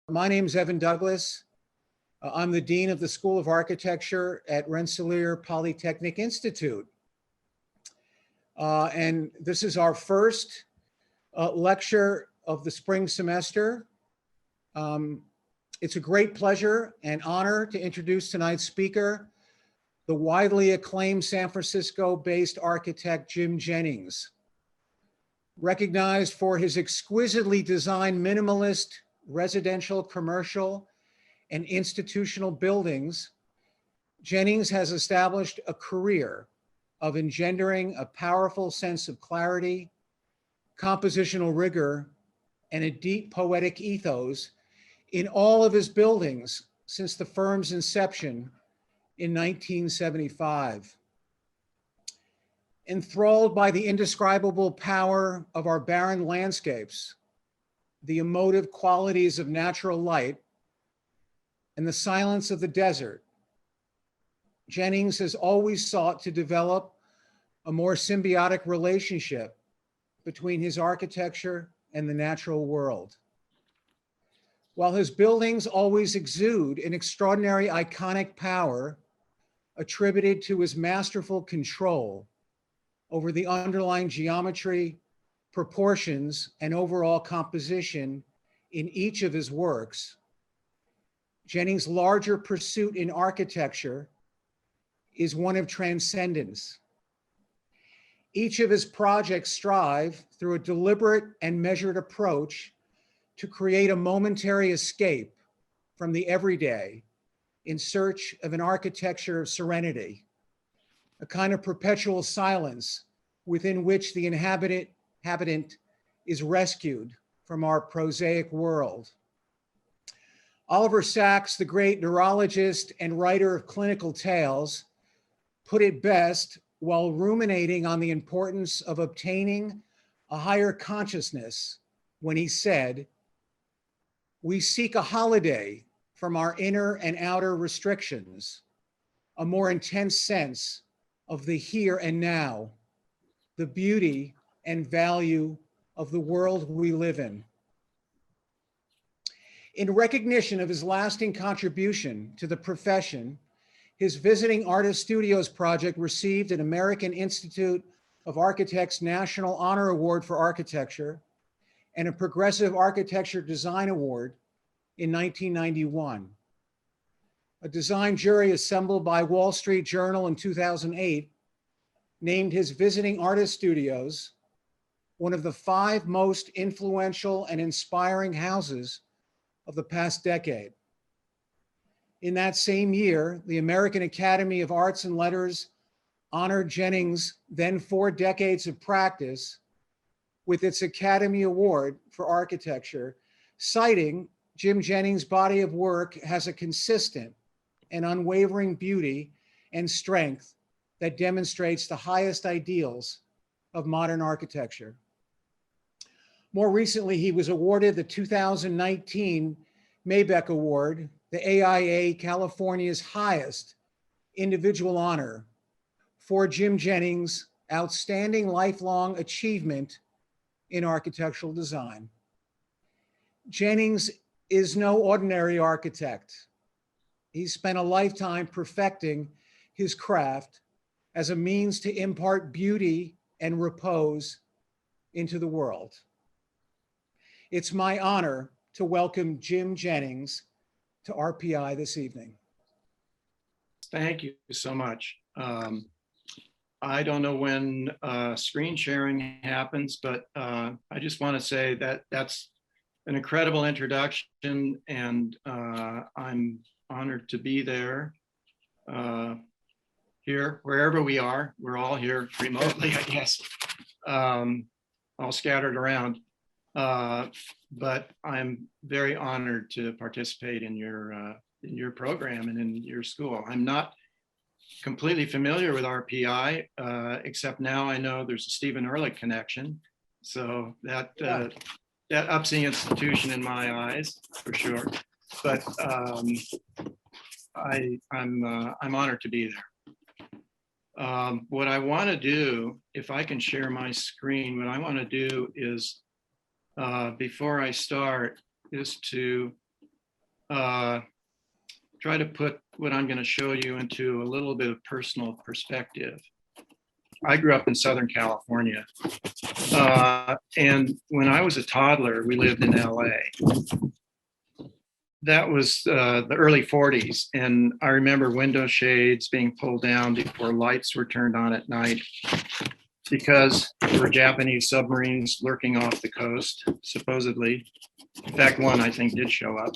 My name is Evan Douglas. I'm the Dean of the School of Architecture at Rensselaer Polytechnic Institute. And this is our first lecture of the spring semester. It's a great pleasure and honor to introduce tonight's speaker, the widely acclaimed San Francisco-based architect, Jim Jennings. Recognized for his exquisitely designed minimalist residential, commercial, and institutional buildings, Jennings has established a career of engendering a powerful sense of clarity, compositional rigor, and a deep poetic ethos in all of his buildings since the firm's inception in 1975. Enthralled by the indescribable power of our barren landscapes, the emotive qualities of natural light, and the silence of the desert, Jennings has always sought to develop a more symbiotic relationship between his architecture and the natural world. While his buildings always exude an extraordinary iconic power attributed to his masterful control over the underlying geometry, proportions, and overall composition in each of his works, Jennings' larger pursuit in architecture is one of transcendence. Each of his projects strive through a deliberate and measured approach to create a momentary escape from the everyday in search of an architecture of serenity, a kind of perpetual silence within which the inhabitant is rescued from our prosaic world. Oliver Sacks, the great neurologist and writer of clinical tales, put it best while ruminating on the importance of obtaining a higher consciousness when he said, "We seek a holiday from our inner and outer restrictions, a more intense sense of the here and now, the beauty and value of the world we live in." In recognition of his lasting contribution to the profession, his Visiting Artist Studios project received an American Institute of Architects National Honor Award for Architecture and a Progressive Architecture Design Award in 1991. A design jury assembled by Wall Street Journal in 2008 named his Visiting Artist Studios one of the 5 most influential and inspiring houses of the past decade. In that same year, the American Academy of Arts and Letters honored Jennings' then 4 decades of practice with its Academy Award for Architecture, citing Jim Jennings' body of work has a consistent and unwavering beauty and strength that demonstrates the highest ideals of modern architecture. More recently, he was awarded the 2019 Mabeck Award, the AIA California's highest individual honor, for Jim Jennings' outstanding lifelong achievement in architectural design. Jennings is no ordinary architect. He spent a lifetime perfecting his craft as a means to impart beauty and repose into the world. It's my honor to welcome Jim Jennings to RPI this evening. Thank you so much. I don't know when screen sharing happens, but I just want to say that that's an incredible introduction, and I'm honored to be there. Here, wherever we are, we're all here remotely, I guess, all scattered around. But I'm very honored to participate in your program and in your school. I'm not completely familiar with RPI, except now I know there's a Stephen Ehrlich connection. So that ups the institution in my eyes, for sure. But I'm honored to be there. What I want to do, if I can share my screen, what I want to do is, before I start, is to try to put what I'm going to show you into a little bit of personal perspective. I grew up in Southern California. And when I was a toddler, we lived in LA. That was the early 40s. And I remember window shades being pulled down before lights were turned on at night because there were Japanese submarines lurking off the coast, supposedly. In fact, one I think did show up.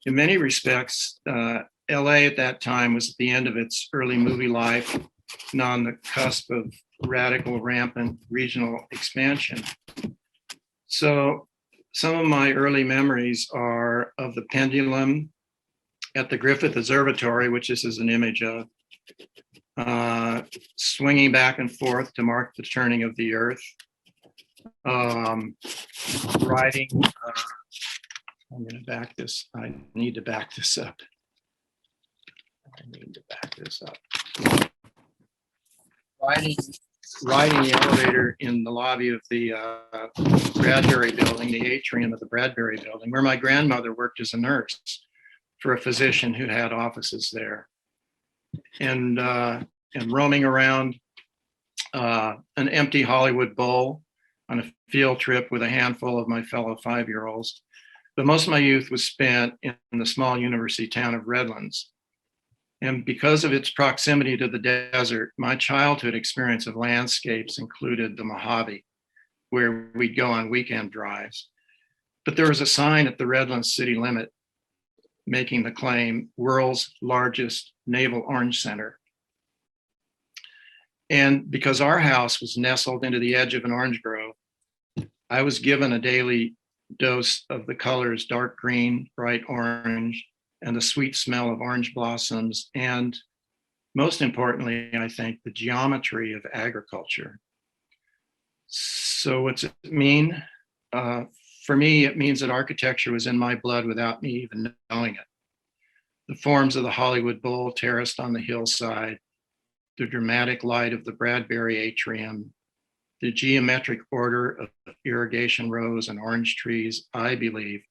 In many respects, LA at that time was at the end of its early movie life and on the cusp of radical, rampant regional expansion. So some of my early memories are of the pendulum at the Griffith Observatory, which this is an image of, swinging back and forth to mark the turning of the earth. Riding, I'm going to back this. I need to back this up. Riding the elevator in the lobby of the Bradbury building, the atrium of the Bradbury building, where my grandmother worked as a nurse for a physician who had offices there. And roaming around an empty Hollywood Bowl on a field trip with a handful of my fellow 5-year-olds. But most of my youth was spent in the small university town of Redlands. And because of its proximity to the desert, my childhood experience of landscapes included the Mojave, where we'd go on weekend drives. But there was a sign at the Redlands city limit making the claim, world's largest naval orange center. And because our house was nestled into the edge of an orange grove, I was given a daily dose of the colors dark green, bright orange, and the sweet smell of orange blossoms, and most importantly, I think, the geometry of agriculture. So what's it mean? For me, it means that architecture was in my blood without me even knowing it. The forms of the Hollywood Bowl terraced on the hillside, the dramatic light of the Bradbury atrium, the geometric order of irrigation rows and orange trees, I believe,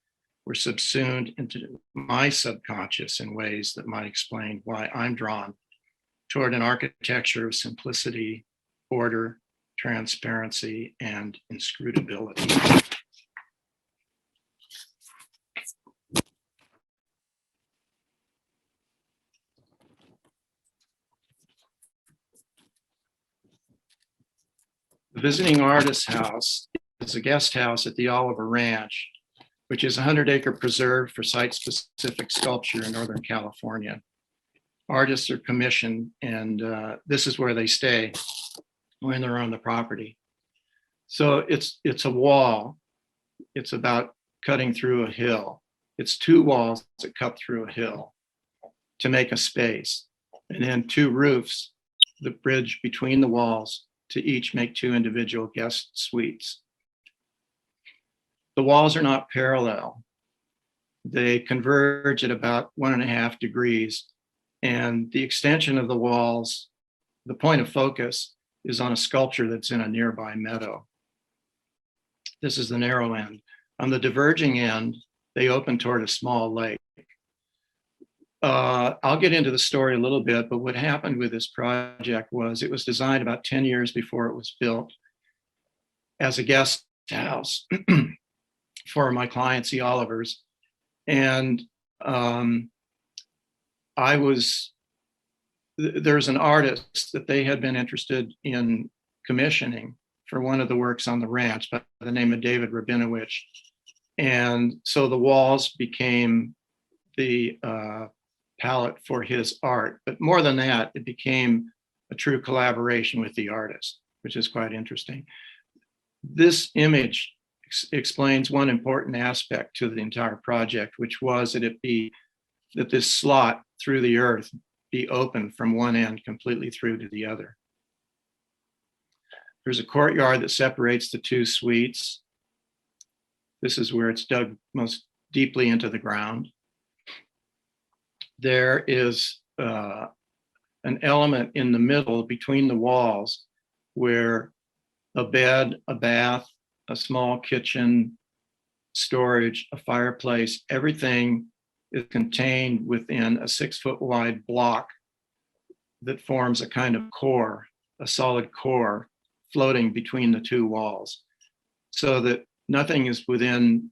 were subsumed into my subconscious in ways that might explain why I'm drawn toward an architecture of simplicity, order, transparency, and inscrutability. The Visiting Artist House is a guest house at the Oliver Ranch, which is a 100-acre preserve for site-specific sculpture in Northern California. Artists are commissioned, and this is where they stay when they're on the property. So it's a wall. It's about cutting through a hill. It's 2 walls that cut through a hill to make a space, and then 2 roofs that bridge between the walls to each make 2 individual guest suites. The walls are not parallel. They converge at about 1.5 degrees, and the extension of the walls, the point of focus, is on a sculpture that's in a nearby meadow. This is the narrow end. On the diverging end, they open toward a small lake. I'll get into the story a little bit, but what happened with this project was it was designed about 10 years before it was built as a guest house for my clients, the Olivers. And there's an artist that they had been interested in commissioning for one of the works on the ranch by the name of David Rabinowitz. And so the walls became the palette for his art. But more than that, it became a true collaboration with the artist, which is quite interesting. This image explains one important aspect to the entire project, which was that this slot through the earth be open from one end completely through to the other. There's a courtyard that separates the 2 suites. This is where it's dug most deeply into the ground. There is an element in the middle between the walls where a bed, a bath, a small kitchen, storage, a fireplace, everything is contained within a 6-foot wide block that forms a kind of core, a solid core floating between the two walls, so that nothing is within,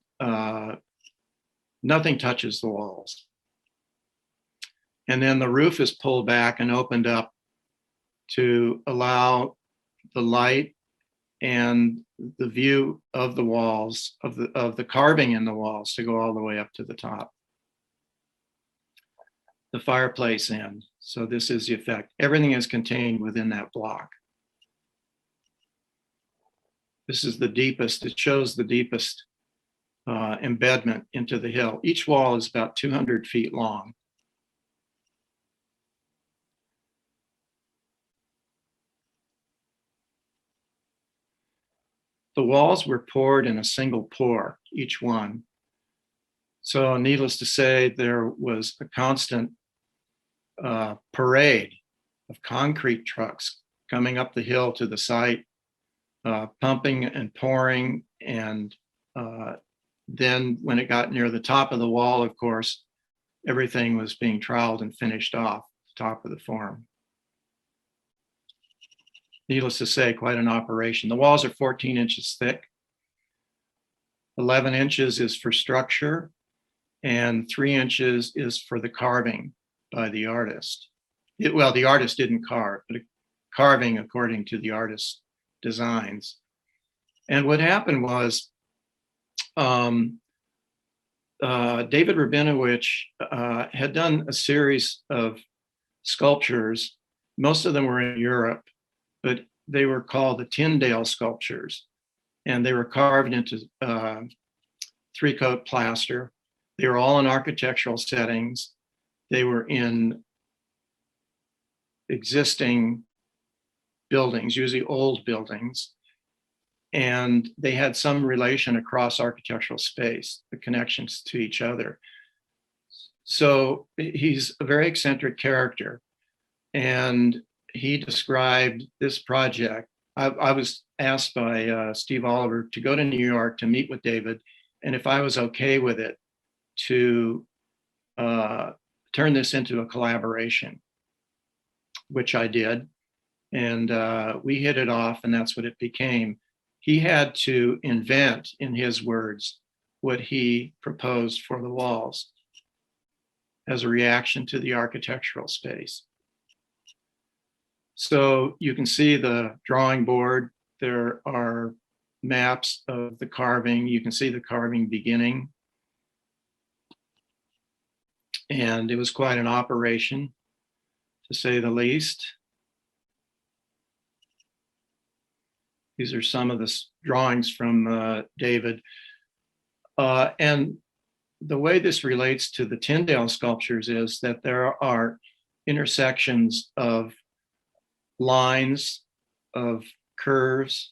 nothing touches the walls. And then the roof is pulled back and opened up to allow the light and the view of the walls, of the carving in the walls, to go all the way up to the top. The fireplace end. So this is the effect. Everything is contained within that block. This is the deepest, it shows the deepest embedment into the hill. Each wall is about 200 feet long. The walls were poured in a single pour, each one. So needless to say, there was a constant parade of concrete trucks coming up the hill to the site, pumping and pouring. And then when it got near the top of the wall, of course, everything was being troweled and finished off the top of the form. Needless to say, quite an operation. The walls are 14 inches thick. 11 inches is for structure, and 3 inches is for the carving by the artist. Well, the artist didn't carve, but carving according to the artist's designs. And what happened was David Rabinowitz had done a series of sculptures. Most of them were in Europe, but they were called the Tyndale sculptures. And they were carved into 3-coat plaster. They were all in architectural settings. They were in existing buildings, usually old buildings. And they had some relation across architectural space, the connections to each other. So he's a very eccentric character. And he described this project. I was asked by Steve Oliver to go to New York to meet with David, and if I was okay with it, to turn this into a collaboration, which I did. And we hit it off, and that's what it became. He had to invent, in his words, what he proposed for the walls as a reaction to the architectural space. So you can see the drawing board. There are maps of the carving. You can see the carving beginning. And it was quite an operation, to say the least. These are some of the drawings from David. And the way this relates to the Tyndale sculptures is that there are intersections of lines, of curves,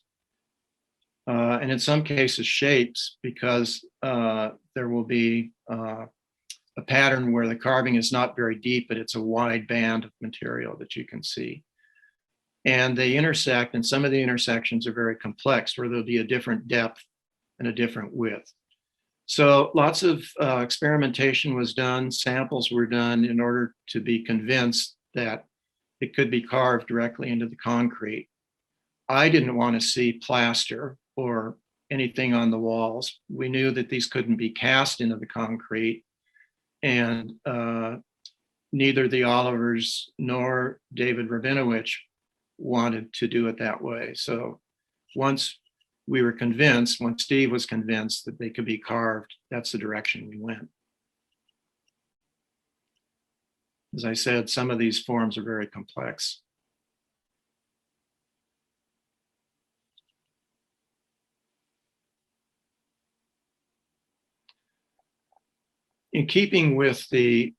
and in some cases shapes, because there will be a pattern where the carving is not very deep, but it's a wide band of material that you can see. And they intersect, and some of the intersections are very complex, where there'll be a different depth and a different width. So lots of experimentation was done, samples were done in order to be convinced that it could be carved directly into the concrete. I didn't want to see plaster or anything on the walls. We knew that these couldn't be cast into the concrete, and neither the Olivers nor David Rabinowitz wanted to do it that way. So once we were convinced, once Steve was convinced that they could be carved, that's the direction we went. As I said, some of these forms are very complex. In keeping with the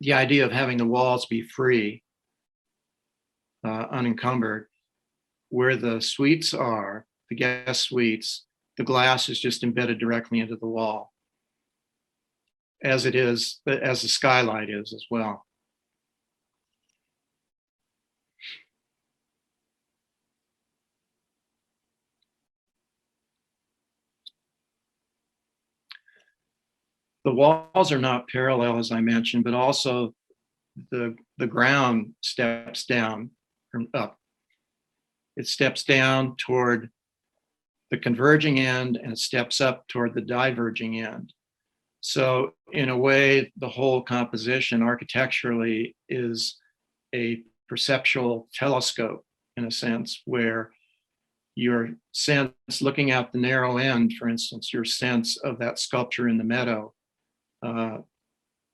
idea of having the walls be free, unencumbered, where the suites are, the guest suites, the glass is just embedded directly into the wall, as it is, as the skylight is as well. The walls are not parallel, as I mentioned, but also the ground steps down from up. It steps down toward the converging end and it steps up toward the diverging end. So in a way, the whole composition architecturally is a perceptual telescope in a sense, where your sense, looking out the narrow end, for instance, your sense of that sculpture in the meadow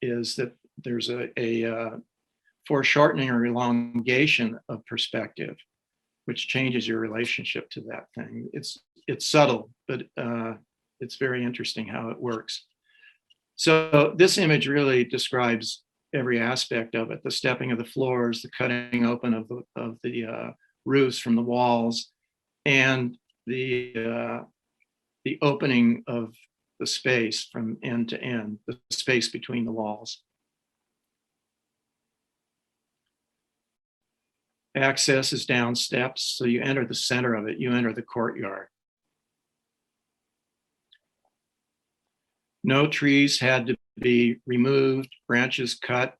is that there's a foreshortening or elongation of perspective, which changes your relationship to that thing. It's subtle, but it's very interesting how it works. So this image really describes every aspect of it: the stepping of the floors, the cutting open of the roofs from the walls, and the opening of the space from end to end, the space between the walls. Access is down steps, so you enter the center of it, you enter the courtyard. No trees had to be removed, branches cut,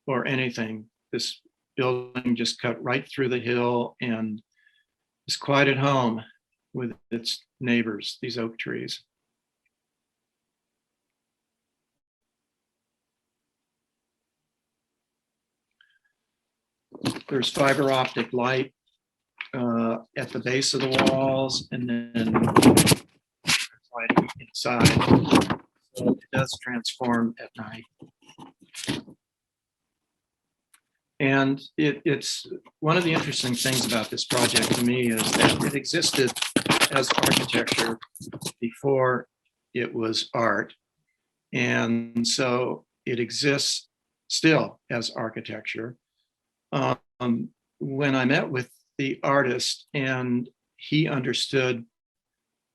or anything. This building just cut right through the hill and is quite at home with its neighbors, these oak trees. There's fiber optic light at the base of the walls, and then lighting inside. So it does transform at night. And it's one of the interesting things about this project to me is that it existed as architecture before it was art. And so it exists still as architecture. When I met with the artist and he understood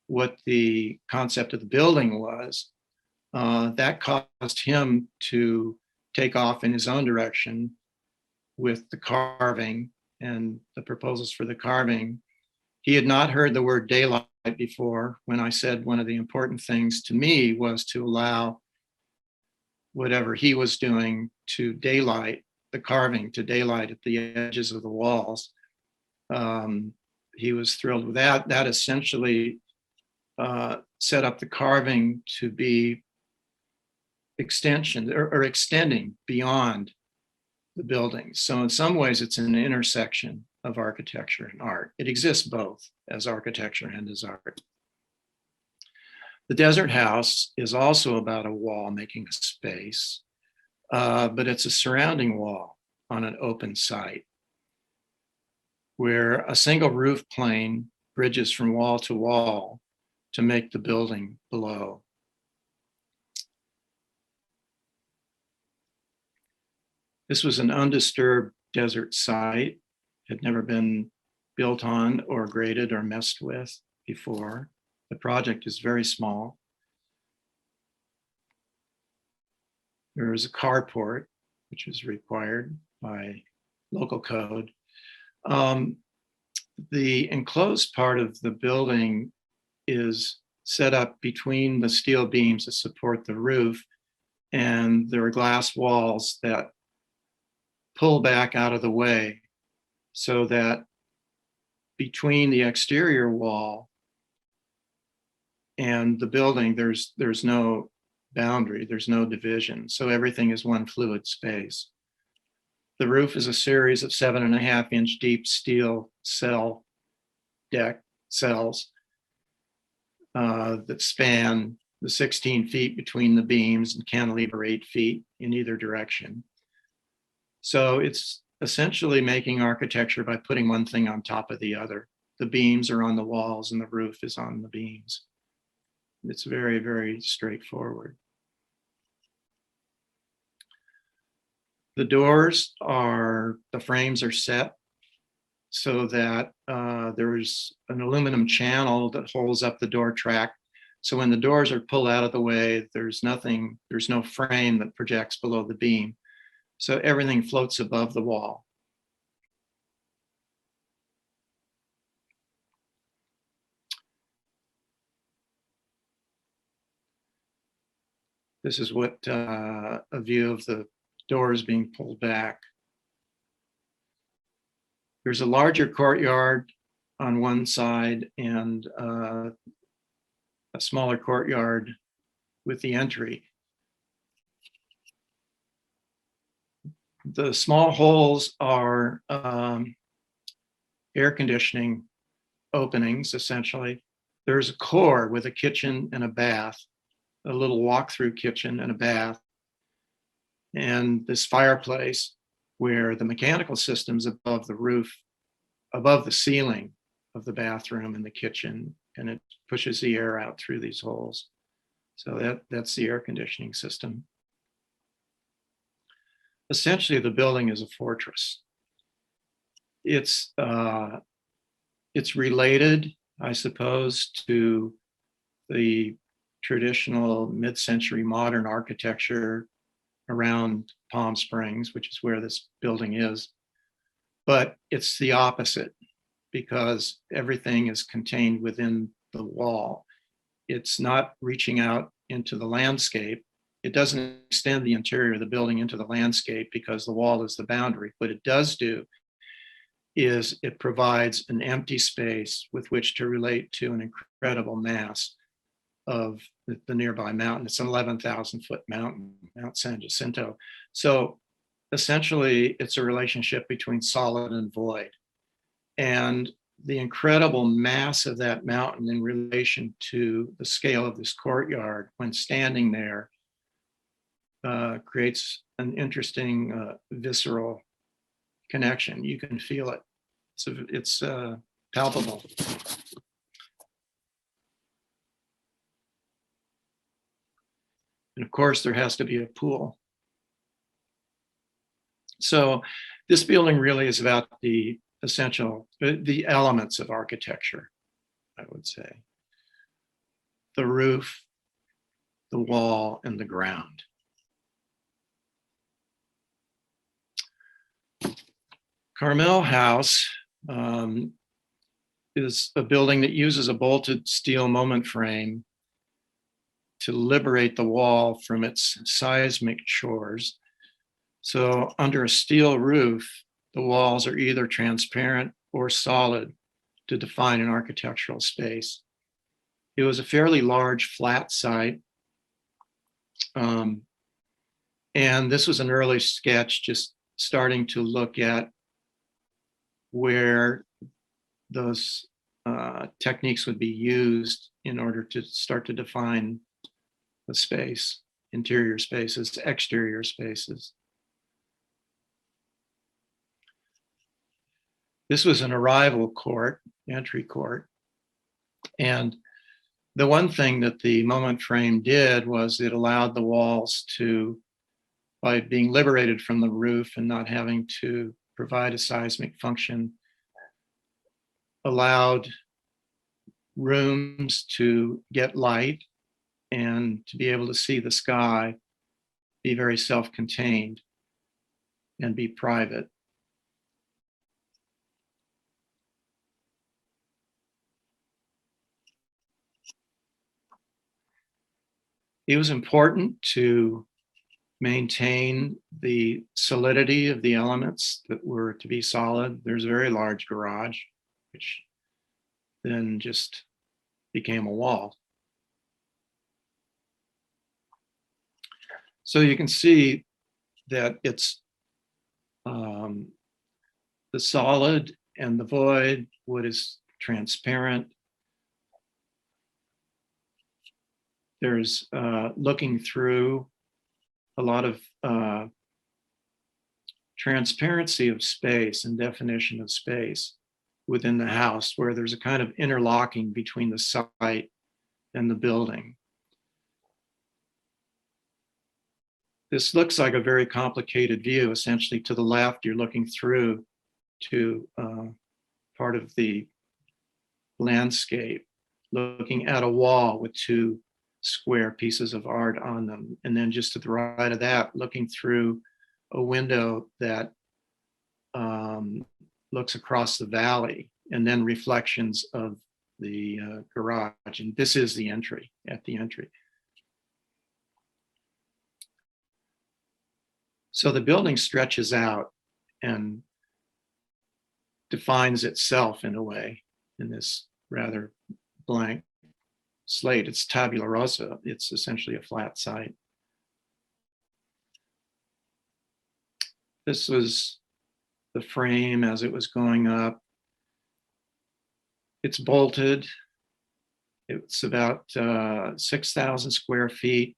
what the concept of the building was, that caused him to take off in his own direction with the carving and the proposals for the carving. He had not heard the word daylight before, when I said one of the important things to me was to allow whatever he was doing to daylight the carving, to daylight at the edges of the walls. He was thrilled with that. That essentially set up the carving to be extension or extending beyond the building. So in some ways, it's an intersection of architecture and art. It exists both as architecture and as art. The desert house is also about a wall making a space, but it's a surrounding wall on an open site where a single roof plane bridges from wall to wall to make the building below. This was an undisturbed desert site, had never been built on or graded or messed with before. The project is very small. There is a carport, which is required by local code. The enclosed part of the building is set up between the steel beams that support the roof, and there are glass walls that pull back out of the way so that between the exterior wall and the building, there's no boundary, there's no division. So everything is one fluid space. The roof is a series of 7.5-inch deep steel cell deck cells that span the 16 feet between the beams and cantilever 8 feet in either direction. So it's essentially making architecture by putting one thing on top of the other. The beams are on the walls and the roof is on the beams. It's very, very straightforward. The doors are, the frames are set so that there's an aluminum channel that holds up the door track. So when the doors are pulled out of the way, there's no frame that projects below the beam. So everything floats above the wall. This is what a view of the doors being pulled back. There's a larger courtyard on one side and a smaller courtyard with the entry. The small holes are air conditioning openings, essentially. There's a core with a kitchen and a bath, a little walk-through kitchen and a bath, and this fireplace where the mechanical system's above the roof, above the ceiling of the bathroom and the kitchen, and it pushes the air out through these holes. So that's the air conditioning system. Essentially, the building is a fortress. It's related, I suppose, to the traditional mid-century modern architecture around Palm Springs, which is where this building is. But it's the opposite because everything is contained within the wall. It's not reaching out into the landscape. It doesn't extend the interior of the building into the landscape because the wall is the boundary. What it does do is it provides an empty space with which to relate to an incredible mass of the nearby mountain. It's an 11,000 foot mountain, Mount San Jacinto. So essentially it's a relationship between solid and void. And the incredible mass of that mountain in relation to the scale of this courtyard when standing there creates an interesting visceral connection. You can feel it. It's palpable. And of course, there has to be a pool. So this building really is about the essential, the elements of architecture, I would say. The roof, the wall, and the ground. Carmel House is a building that uses a bolted steel moment frame to liberate the wall from its seismic chores. So under a steel roof, the walls are either transparent or solid to define an architectural space. It was a fairly large flat site. And this was an early sketch just starting to look at where those techniques would be used in order to start to define the space, interior spaces, exterior spaces. This was an arrival court, entry court. And the one thing that the moment frame did was it allowed the walls to, by being liberated from the roof and not having to provide a seismic function, allowed rooms to get light and to be able to see the sky, be very self-contained and be private. It was important to maintain the solidity of the elements that were to be solid. There's a very large garage, which then just became a wall. So you can see that it's the solid and the void, what is transparent. There's looking through a lot of transparency of space and definition of space within the house, where there's a kind of interlocking between the site and the building. This looks like a very complicated view. Essentially, to the left, you're looking through to part of the landscape, looking at a wall with two square pieces of art on them. And then just to the right of that, looking through a window that looks across the valley, and then reflections of the garage. And this is the entry, at the entry. So the building stretches out and defines itself in a way in this rather blank slate. It's tabula rasa. It's essentially a flat site. This was the frame as it was going up. It's bolted. It's about 6,000 square feet.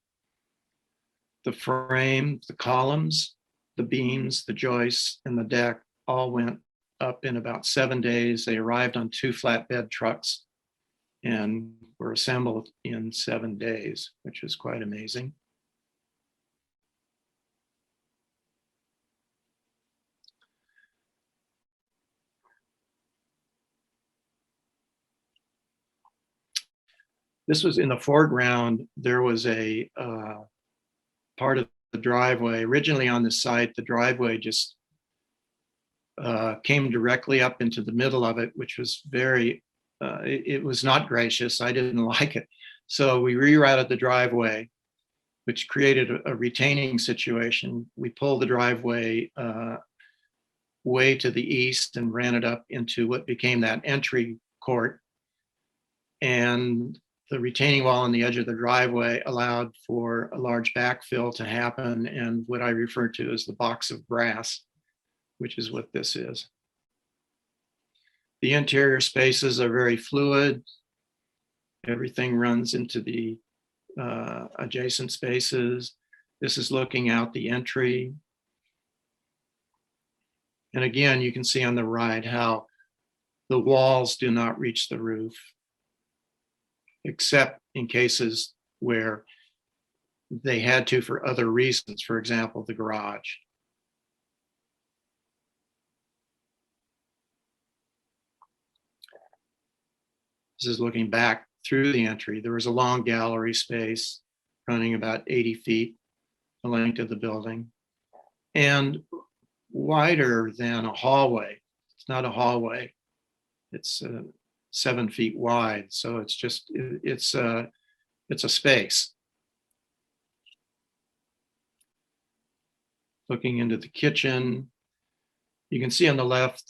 The frame, the columns, the beams, the joists, and the deck all went up in about 7 days. They arrived on 2 flatbed trucks and were assembled in 7 days, which is quite amazing. This was in the foreground. There was a part of the driveway. Originally on the site, the driveway just came directly up into the middle of it, which was very, it was not gracious. I didn't like it. So we rerouted the driveway, which created a retaining situation. We pulled the driveway way to the east and ran it up into what became that entry court. And the retaining wall on the edge of the driveway allowed for a large backfill to happen and what I refer to as the box of brass, which is what this is. The interior spaces are very fluid. Everything runs into the adjacent spaces. This is looking out the entry. And again, you can see on the right how the walls do not reach the roof, except in cases where they had to for other reasons, for example, the garage. This is looking back through the entry. There was a long gallery space running about 80 feet, the length of the building, and wider than a hallway. It's not a hallway. It's 7 feet wide. So it's just, it's a space. Looking into the kitchen, you can see on the left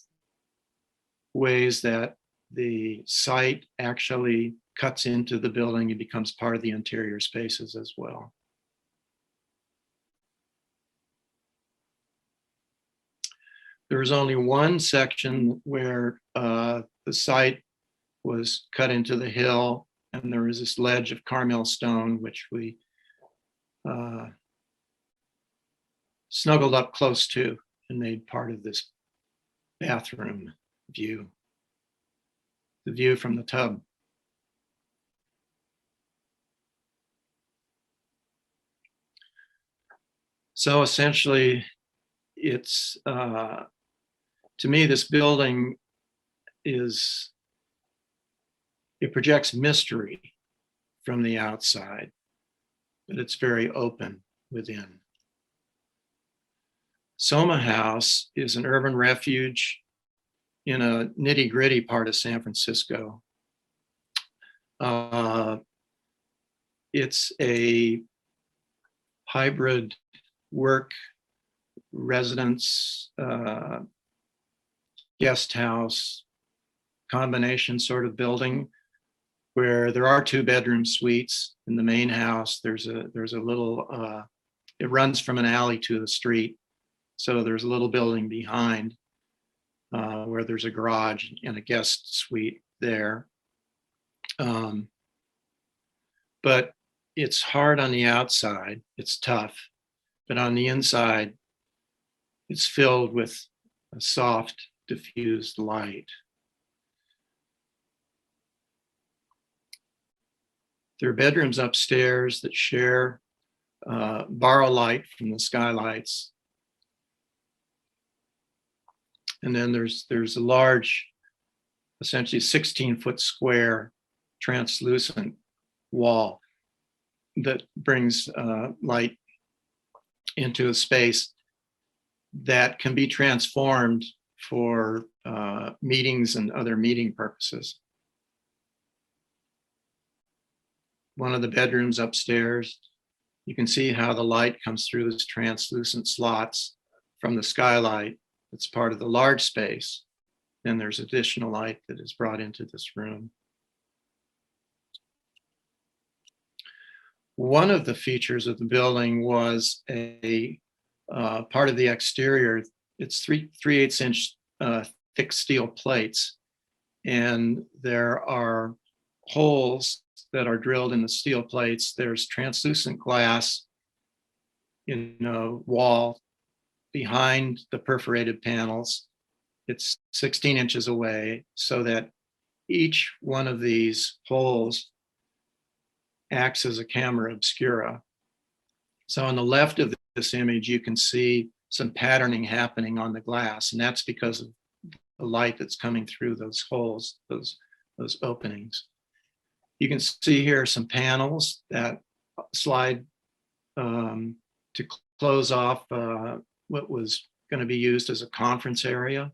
ways that the site actually cuts into the building and becomes part of the interior spaces as well. There was only one section where the site was cut into the hill, and there was this ledge of Carmel stone, which we snuggled up close to and made part of this bathroom view, the view from the tub. So essentially, it's, to me, this building is, it projects mystery from the outside, but it's very open within. Soma House is an urban refuge in a nitty-gritty part of San Francisco. It's a hybrid work, residence, guest house, combination sort of building where there are 2-bedroom suites. In the main house, there's a little, it runs from an alley to the street. So there's a little building behind where there's a garage and a guest suite there. But it's hard on the outside, it's tough, but on the inside, it's filled with a soft, diffused light. There are bedrooms upstairs that share, borrow light from the skylights. And then there's a large, essentially 16-foot square, translucent wall that brings light into a space that can be transformed for meetings and other meeting purposes. One of the bedrooms upstairs You can see how the light comes through those translucent slots from the skylight. It's part of the large space. Then there's additional light that is brought into this room. One of the features of the building was a part of the exterior. It's 3/8 inch thick steel plates, and there are holes that are drilled in the steel plates. There's translucent glass in a wall behind the perforated panels. It's 16 inches away, so that each one of these holes acts as a camera obscura. So on the left of this image, you can see some patterning happening on the glass, and that's because of the light that's coming through those holes, those openings. You can see here some panels that slide to close off what was going to be used as a conference area.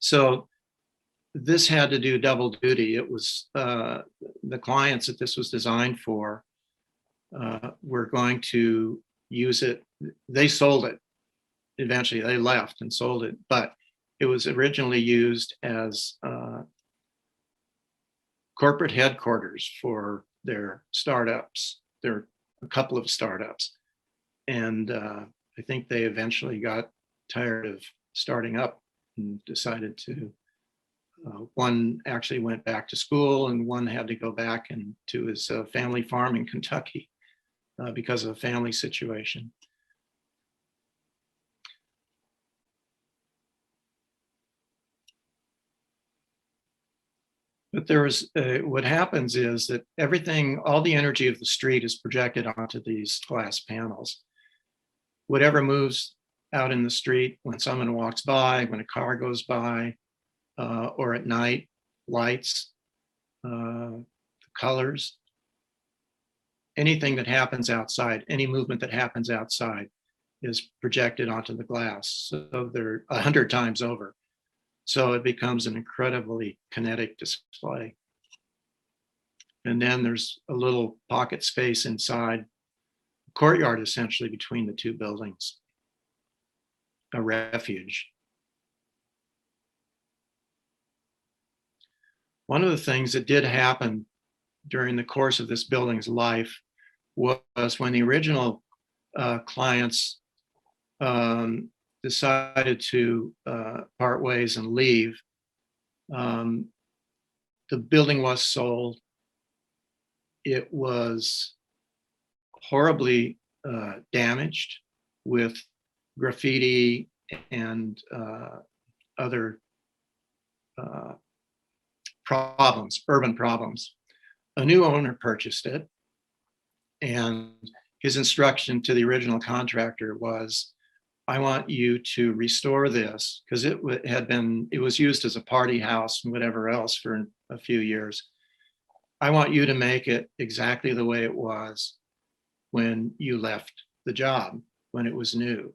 So this had to do double duty. It was the clients that this was designed for were going to use it. They sold it. Eventually they left and sold it, but it was originally used as corporate headquarters for their startups. There are a couple of startups. And I think they eventually got tired of starting up and decided to, one actually went back to school and one had to go back and to his family farm in Kentucky because of a family situation. But there was, what happens is that everything, all the energy of the street is projected onto these glass panels. Whatever moves out in the street, when someone walks by, when a car goes by, or at night, lights, the colors, anything that happens outside, any movement that happens outside is projected onto the glass. So they're 100 times over. So it becomes an incredibly kinetic display. And then there's a little pocket space inside, courtyard essentially between the two buildings, a refuge. One of the things that did happen during the course of this building's life was when the original clients decided to part ways and leave, the building was sold. It was horribly damaged with graffiti and other problems, urban problems. A new owner purchased it, and his instruction to the original contractor was, I want you to restore this, because it was used as a party house and whatever else for a few years. I want you to make it exactly the way it was when you left the job, when it was new.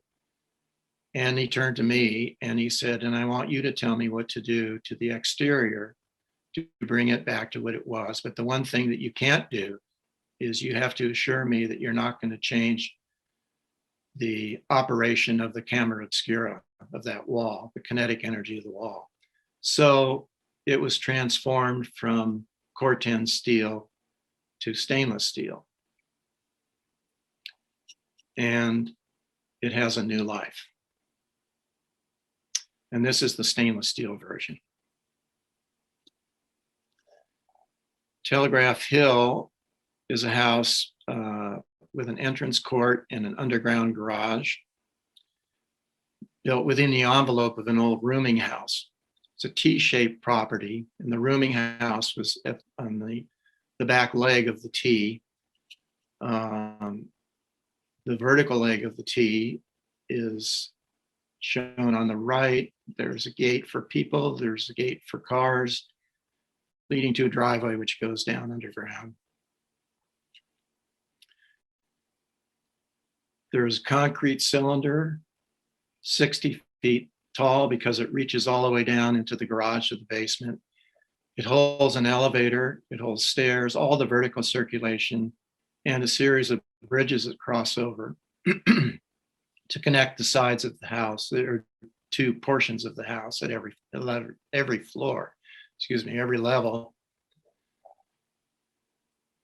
And he turned to me and he said, and I want you to tell me what to do to the exterior to bring it back to what it was. But the one thing that you can't do is you have to assure me that you're not going to change the operation of the camera obscura of that wall, the kinetic energy of the wall. So it was transformed from Corten steel to stainless steel. And it has a new life. And this is the stainless steel version. Telegraph Hill is a house with an entrance court and an underground garage built within the envelope of an old rooming house. It's a T-shaped property, and the rooming house was on the back leg of the T. The vertical leg of the T is shown on the right. There's a gate for people, there's a gate for cars, leading to a driveway which goes down underground. There's a concrete cylinder, 60 feet tall because it reaches all the way down into the garage of the basement. It holds an elevator, it holds stairs, all the vertical circulation, and a series of bridges that cross over to connect the sides of the house. There are two portions of the house at every floor, every level.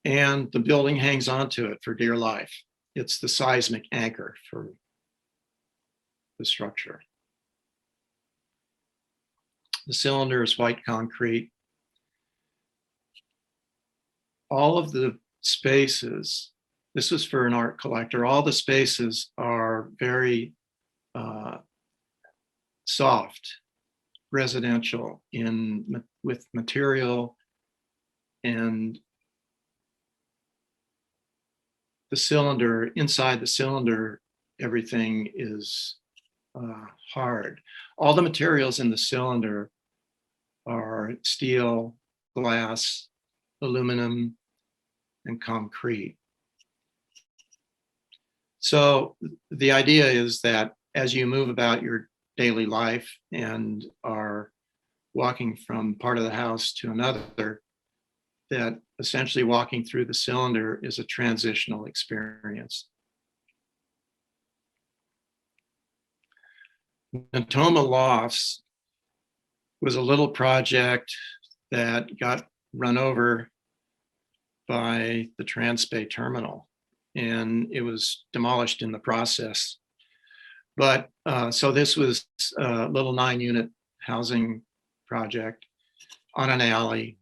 And the building hangs onto it for dear life. It's the seismic anchor for the structure. The cylinder is white concrete. All of the spaces, this was for an art collector, all the spaces are very soft, residential with material, and the cylinder, inside the cylinder, everything is hard. All the materials in the cylinder are steel, glass, aluminum, and concrete. So the idea is that as you move about your daily life and are walking from part of the house to another, that essentially walking through the cylinder is a transitional experience. Natoma Loss was a little project that got run over by the Transbay terminal, and it was demolished in the process. But so this was a little 9-unit housing project on an alley.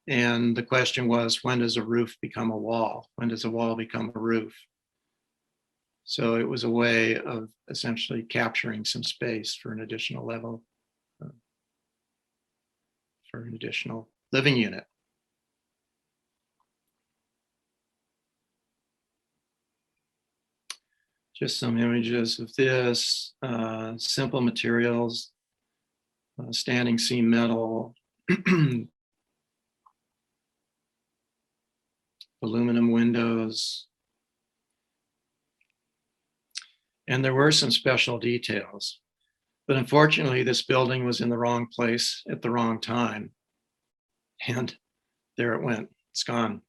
And the question was, when does a roof become a wall? When does a wall become a roof? So it was a way of essentially capturing some space for an additional level, for an additional living unit. Just some images of this, simple materials, standing seam metal, aluminum windows. And there were some special details, but unfortunately this building was in the wrong place at the wrong time. And there it went, it's gone.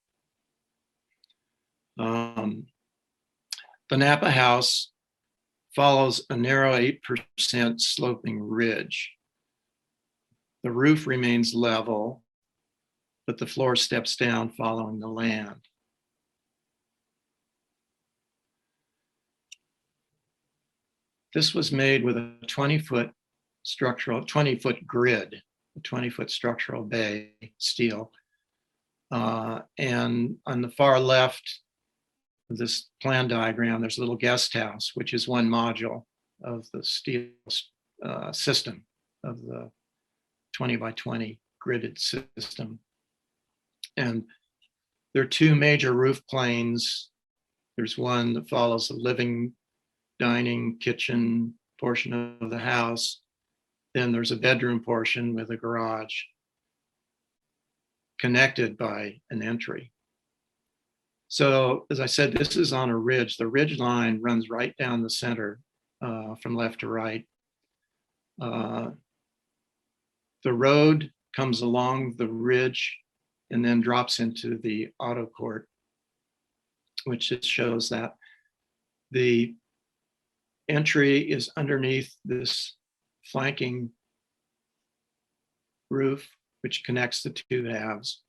The Napa House follows a narrow 8% sloping ridge. The roof remains level, but the floor steps down following the land. This was made with a 20-foot grid, a 20-foot structural bay, steel. And on the far left of this plan diagram, there's a little guest house, which is one module of the steel system, of the 20 by 20 gridded system. And there are two major roof planes. There's one that follows the living, dining, kitchen portion of the house. Then there's a bedroom portion with a garage connected by an entry. So as I said, this is on a ridge. The ridge line runs right down the center from left to right. The road comes along the ridge and then drops into the auto court, which just shows that the entry is underneath this flanking roof, which connects the two halves.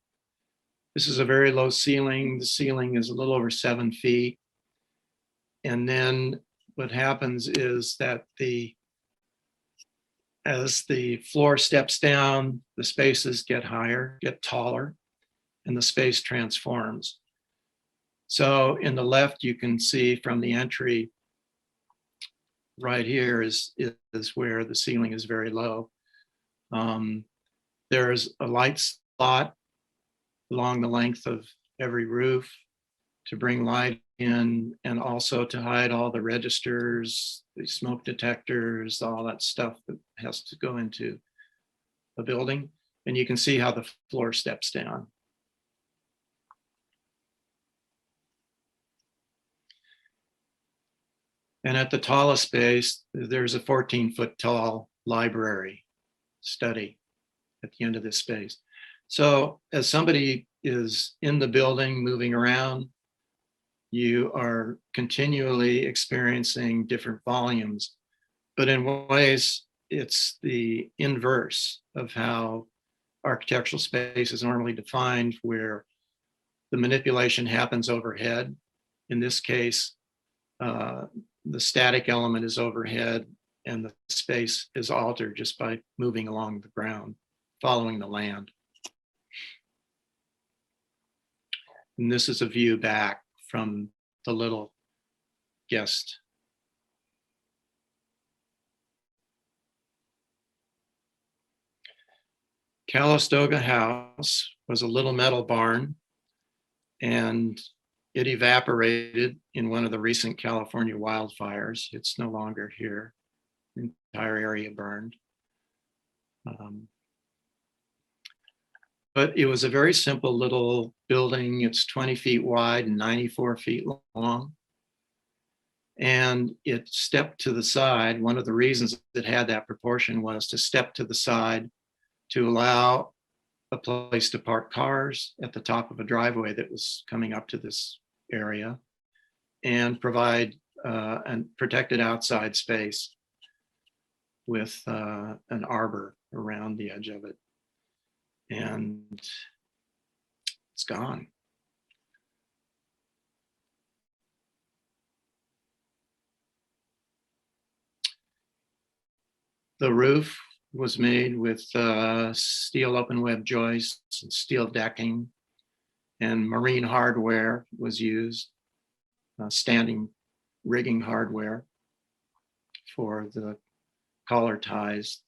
This is a very low ceiling. The ceiling is a little over 7 feet. And then what happens is that as the floor steps down, the spaces get higher, get taller, and the space transforms. So in the left, you can see from the entry right here is where the ceiling is very low. There's a light slot along the length of every roof to bring light in, and also to hide all the registers, the smoke detectors, all that stuff that has to go into a building. And you can see how the floor steps down. And at the tallest base, there's a 14-foot tall library study at the end of this space. So as somebody is in the building, moving around, you are continually experiencing different volumes, but in ways, it's the inverse of how architectural space is normally defined, where the manipulation happens overhead. In this case, the static element is overhead and the space is altered just by moving along the ground, following the land. And this is a view back from the little guest. Calistoga House was a little metal barn, and it evaporated in one of the recent California wildfires. It's no longer here. The entire area burned. But it was a very simple little building. It's 20 feet wide and 94 feet long. And it stepped to the side. One of the reasons it had that proportion was to step to the side to allow a place to park cars at the top of a driveway that was coming up to this area, and provide a protected outside space with an arbor around the edge of it. And it's gone. The roof was made with steel open web joists and steel decking, and marine hardware was used, standing rigging hardware for the collar ties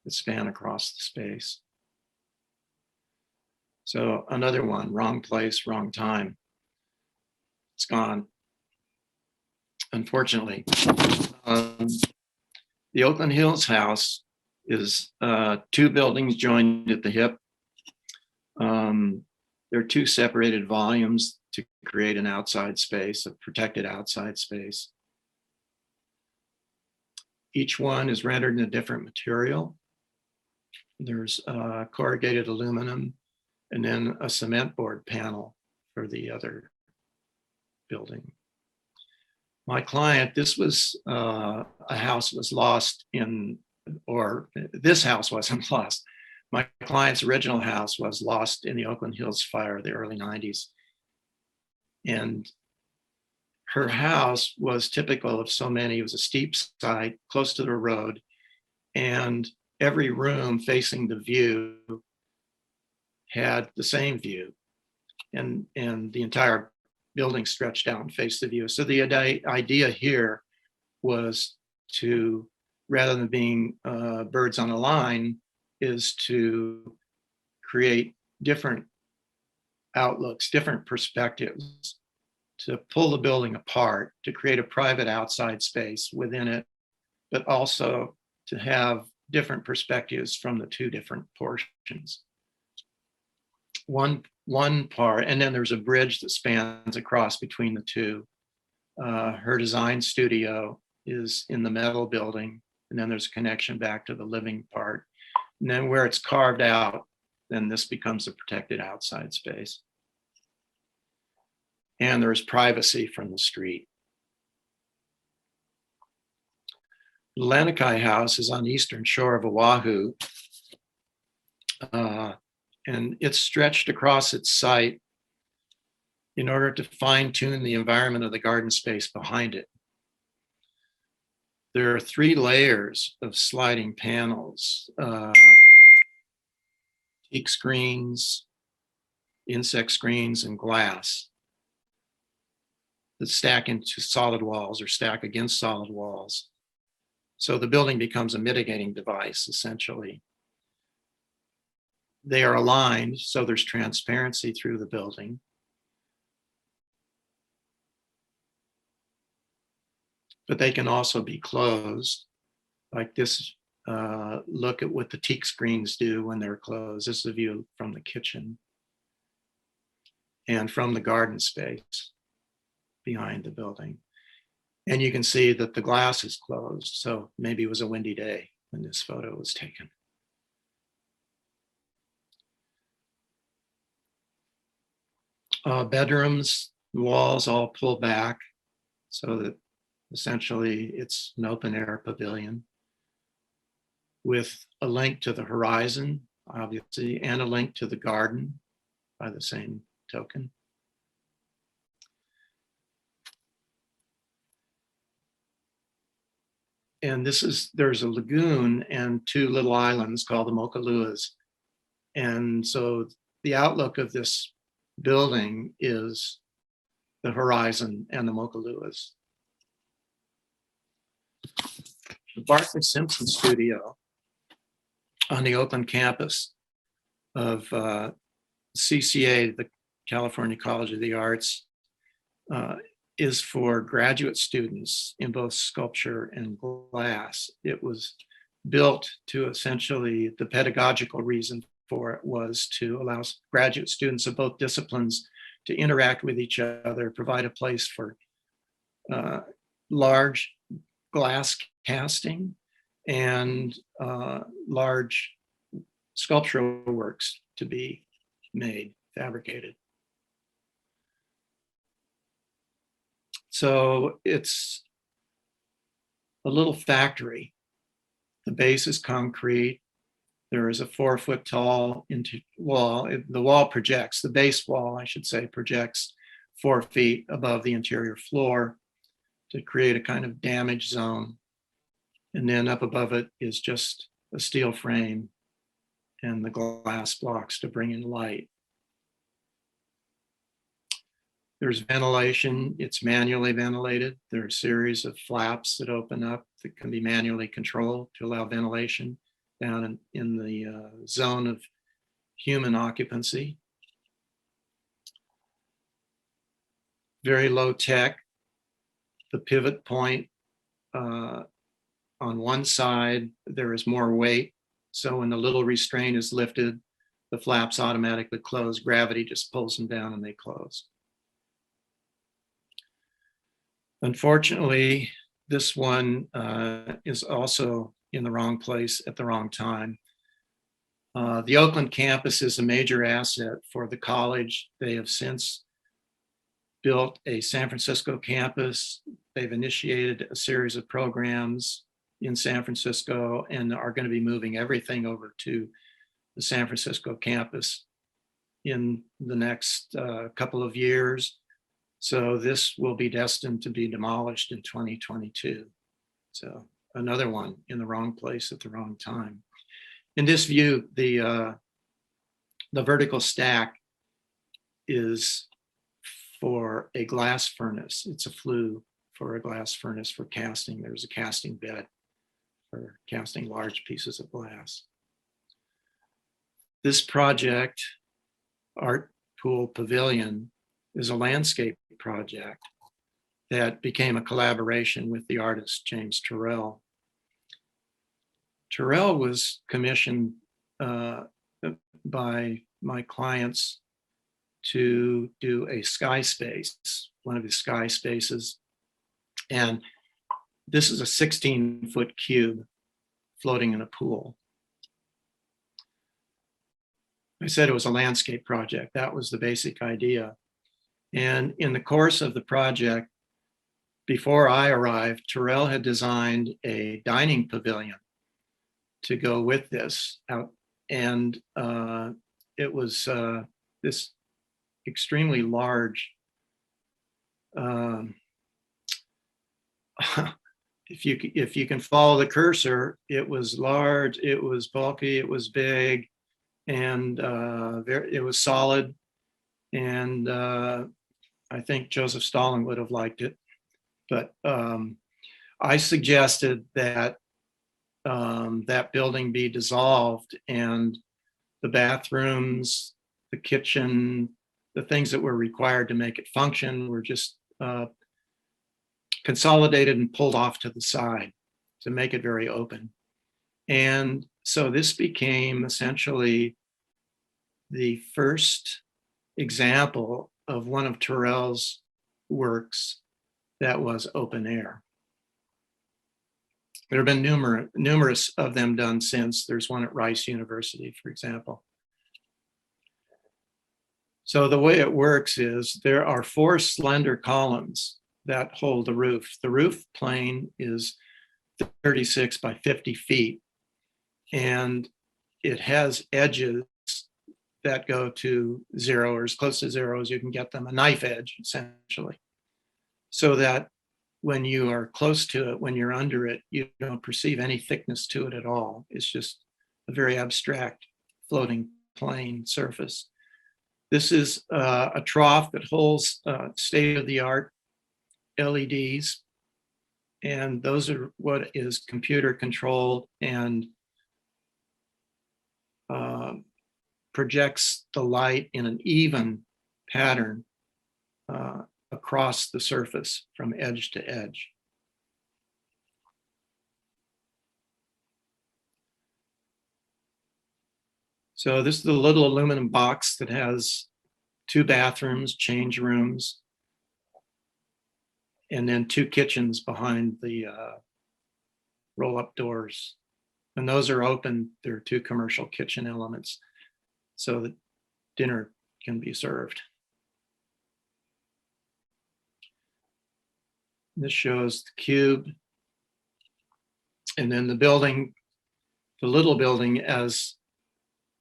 that span across the space. So another one, wrong place, wrong time. It's gone, unfortunately. The Oakland Hills house is 2 buildings joined at the hip. There are 2 separated volumes to create an outside space, a protected outside space. Each one is rendered in a different material. There's corrugated aluminum and then a cement board panel for the other building. My client, this was a house was lost in, or this house wasn't lost. My client's original house was lost in the Oakland Hills fire of the early 90s. And her house was typical of so many. It was a steep side, close to the road, and every room facing the view had the same view, and the entire building stretched out and faced the view. So the idea here was to, rather than being birds on a line, is to create different outlooks, different perspectives, to pull the building apart, to create a private outside space within it, but also to have different perspectives from the 2 different portions. One part, and then there's a bridge that spans across between the 2. Her design studio is in the metal building, and then there's a connection back to the living part. And then where it's carved out, then this becomes a protected outside space. And there's privacy from the street. Lanikai House is on the eastern shore of Oahu. And it's stretched across its site in order to fine-tune the environment of the garden space behind it. There are 3 layers of sliding panels, teak screens, insect screens, and glass that stack into solid walls or stack against solid walls. So the building becomes a mitigating device, essentially. They are aligned, so there's transparency through the building. But they can also be closed, like this. Look at what the teak screens do when they're closed. This is a view from the kitchen and from the garden space behind the building. And you can see that the glass is closed, so maybe it was a windy day when this photo was taken. Bedrooms, walls all pull back so that essentially it's an open air pavilion with a link to the horizon, obviously, and a link to the garden by the same token. And there's a lagoon and two little islands called the Mokaluas. And so the outlook of this building is the horizon and the Mokaluas. The Bartlett Simpson studio on the Oakland campus of CCA, the California College of the Arts, is for graduate students in both sculpture and glass. It was built to essentially, the pedagogical reason for it was to allow graduate students of both disciplines to interact with each other, provide a place for large glass casting and large sculptural works to be made, fabricated. So it's a little factory. The base is concrete. There is a 4 foot tall wall. The wall projects, the base wall, I should say, projects 4 feet above the interior floor to create a kind of damage zone. And then up above it is just a steel frame and the glass blocks to bring in light. There's ventilation, it's manually ventilated. There are a series of flaps that open up that can be manually controlled to allow ventilation down in the zone of human occupancy. Very low tech. The pivot point on one side, there is more weight. So when the little restraint is lifted, the flaps automatically close. Gravity just pulls them down and they close. Unfortunately, this one is also in the wrong place at the wrong time. The Oakland campus is a major asset for the college. They have since built a San Francisco campus. They've initiated a series of programs in San Francisco and are going to be moving everything over to the San Francisco campus in the next couple of years. So this will be destined to be demolished in 2022. So another one in the wrong place at the wrong time. In this view, the vertical stack is for a glass furnace. It's a flue for a glass furnace for casting. There's a casting bed for casting large pieces of glass. This project, Art Pool Pavilion, is a landscape project that became a collaboration with the artist James Turrell. Turrell was commissioned by my clients to do a sky space, one of his sky spaces. And this is a 16-foot cube floating in a pool. I said it was a landscape project. That was the basic idea. And in the course of the project, before I arrived, Turrell had designed a dining pavilion to go with this out. And it was this extremely large, if you can follow the cursor, it was large, it was bulky, it was big, and it was solid. And I think Joseph Stalin would have liked it. But I suggested that that building be dissolved and the bathrooms, the kitchen, the things that were required to make it function were just consolidated and pulled off to the side to make it very open. And so this became essentially the first example of one of Turrell's works that was open air. There have been numerous of them done since. There's one at Rice University, for example. So the way it works is there are 4 slender columns that hold the roof. The roof plane is 36 by 50 feet, and it has edges that go to 0 or as close to 0 as you can get them, a knife edge essentially, so that when you are close to it, when you're under it, you don't perceive any thickness to it at all. It's just a very abstract floating plane surface. This is a trough that holds state-of-the-art LEDs, and those are what is computer controlled and projects the light in an even pattern across the surface from edge to edge. So this is the little aluminum box that has 2 bathrooms, change rooms, and then 2 kitchens behind the roll-up doors. When those are open, there are 2 commercial kitchen elements so that dinner can be served. This shows the cube. And then the building, the little building, as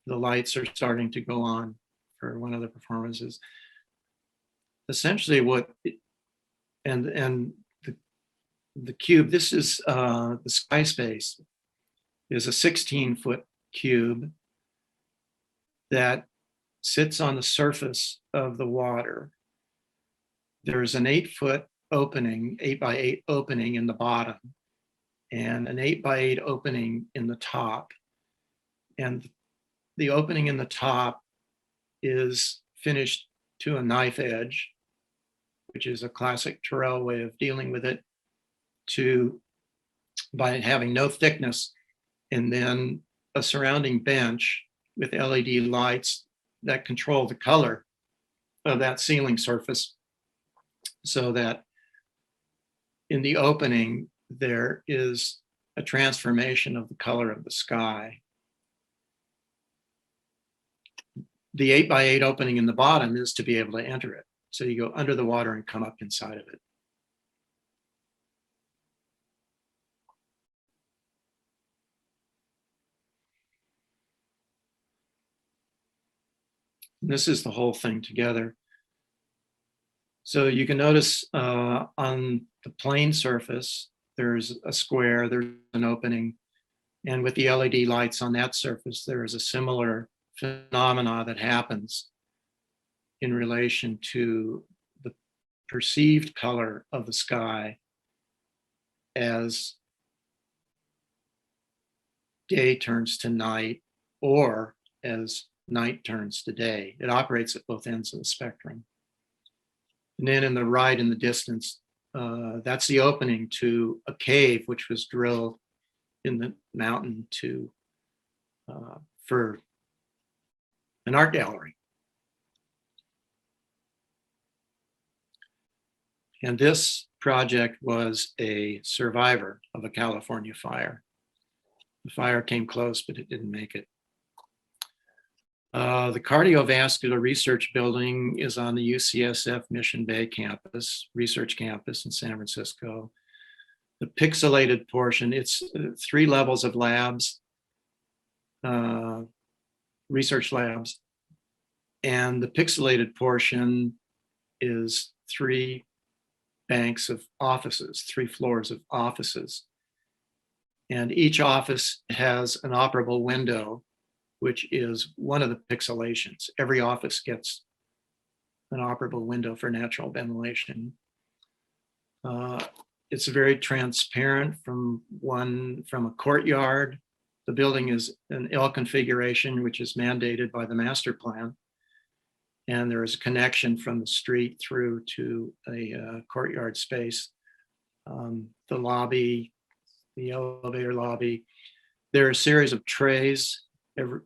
the lights are starting to go on for one of the performances. Essentially what, and the cube, this is the sky space, is a 16-foot cube that sits on the surface of the water. There's an 8-foot opening, 8 by 8 opening in the bottom, and an 8 by 8 opening in the top. And the opening in the top is finished to a knife edge, which is a classic Terrell way of dealing with it, by having no thickness, and then a surrounding bench with LED lights that control the color of that ceiling surface, so that in the opening there is a transformation of the color of the sky. The 8 by 8 opening in the bottom is to be able to enter it. So you go under the water and come up inside of it. And this is the whole thing together. So you can notice on the plane surface, there's a square, there's an opening, and with the LED lights on that surface, there is a similar phenomena that happens in relation to the perceived color of the sky as day turns to night, or as night turns to day. It operates at both ends of the spectrum. And then in the right in the distance, that's the opening to a cave which was drilled in the mountain for an art gallery. And this project was a survivor of a California fire. The fire came close, but it didn't make it. The Cardiovascular Research Building is on the UCSF Mission Bay campus, research campus in San Francisco. The pixelated portion, it's 3 levels of labs, research labs, and the pixelated portion is 3 banks of offices, 3 floors of offices. And each office has an operable window, which is one of the pixelations. Every office gets an operable window for natural ventilation. It's very transparent from a courtyard. The building is an L configuration, which is mandated by the master plan. And there is a connection from the street through to a courtyard space. The lobby, the elevator lobby. There are a series of trays.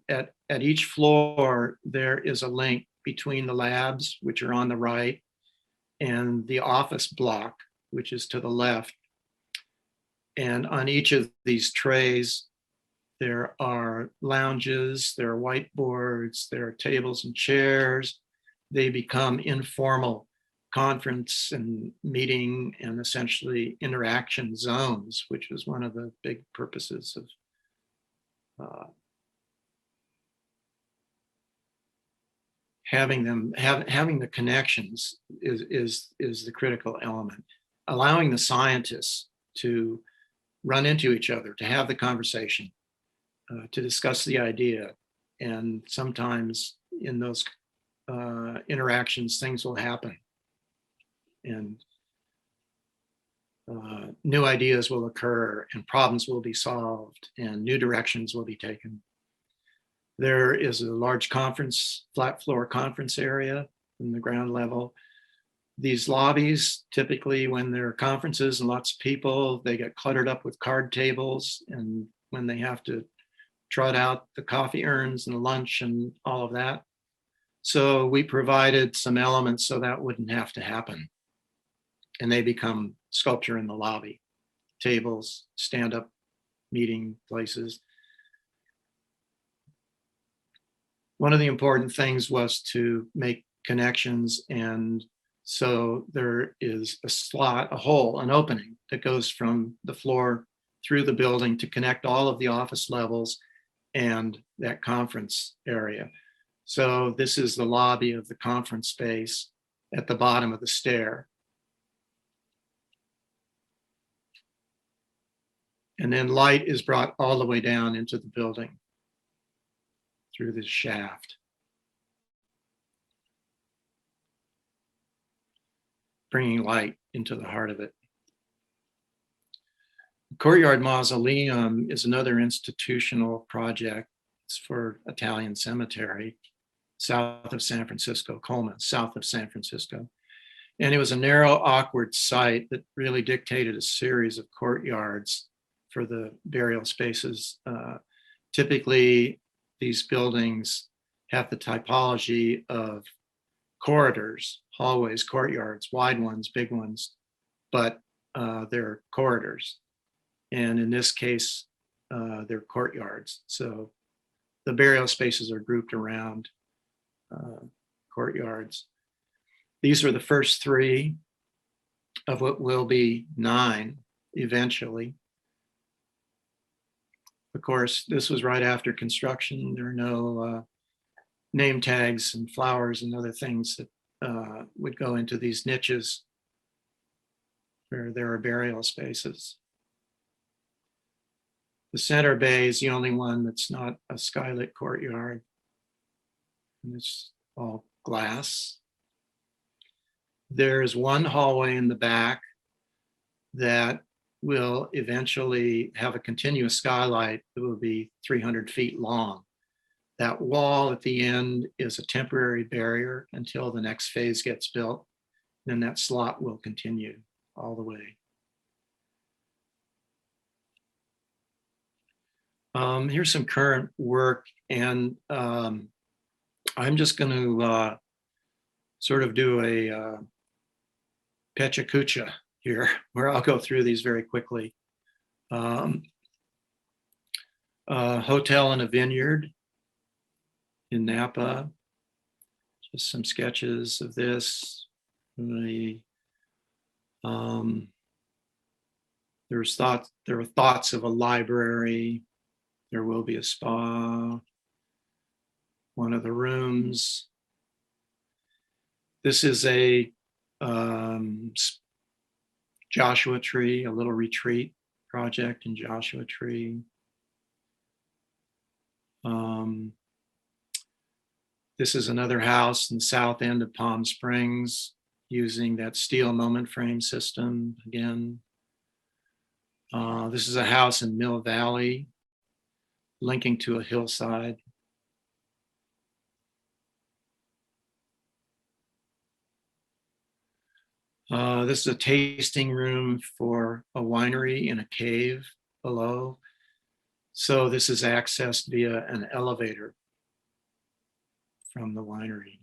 At each floor, there is a link between the labs, which are on the right, and the office block, which is to the left. And on each of these trays, there are lounges, there are whiteboards, there are tables and chairs, they become informal conference and meeting and essentially interaction zones, which was one of the big purposes of having the connections is the critical element. Allowing the scientists to run into each other, to have the conversation, to discuss the idea. And sometimes in those interactions, things will happen. And new ideas will occur and problems will be solved and new directions will be taken. There is a large flat floor conference area in the ground level. These lobbies, typically when there are conferences and lots of people, they get cluttered up with card tables. And when they have to trot out the coffee urns and the lunch and all of that. So we provided some elements so that wouldn't have to happen. And they become sculpture in the lobby, tables, stand-up meeting places. One of the important things was to make connections, and so there is a slot, a hole, an opening that goes from the floor through the building to connect all of the office levels and that conference area. So this is the lobby of the conference space at the bottom of the stair. And then light is brought all the way down into the building through this shaft. Bringing light into the heart of it. The Courtyard Mausoleum is another institutional project. It's for Italian Cemetery, south of San Francisco, Colma, south of San Francisco. And it was a narrow, awkward site that really dictated a series of courtyards for the burial spaces. Typically, these buildings have the typology of corridors, hallways, courtyards, wide ones, big ones, but they're corridors. And in this case, they're courtyards. So the burial spaces are grouped around courtyards. These are the first 3 of what will be 9 eventually. Of course, this was right after construction. There are no name tags and flowers and other things that would go into these niches where there are burial spaces. The center bay is the only one that's not a skylit courtyard. And it's all glass. There's one hallway in the back that will eventually have a continuous skylight that will be 300 feet long. That wall at the end is a temporary barrier until the next phase gets built. Then that slot will continue all the way. Here's some current work, and I'm just going to sort of do a Pecha Kucha here, where I'll go through these very quickly. Hotel in a vineyard in Napa. Just some sketches of this. There were thoughts of a library. There will be a spa. One of the rooms. This is a Joshua Tree, a little retreat project in Joshua Tree. This is another house in the south end of Palm Springs using that steel moment frame system again. This is a house in Mill Valley linking to a hillside. This is a tasting room for a winery in a cave below. So this is accessed via an elevator from the winery.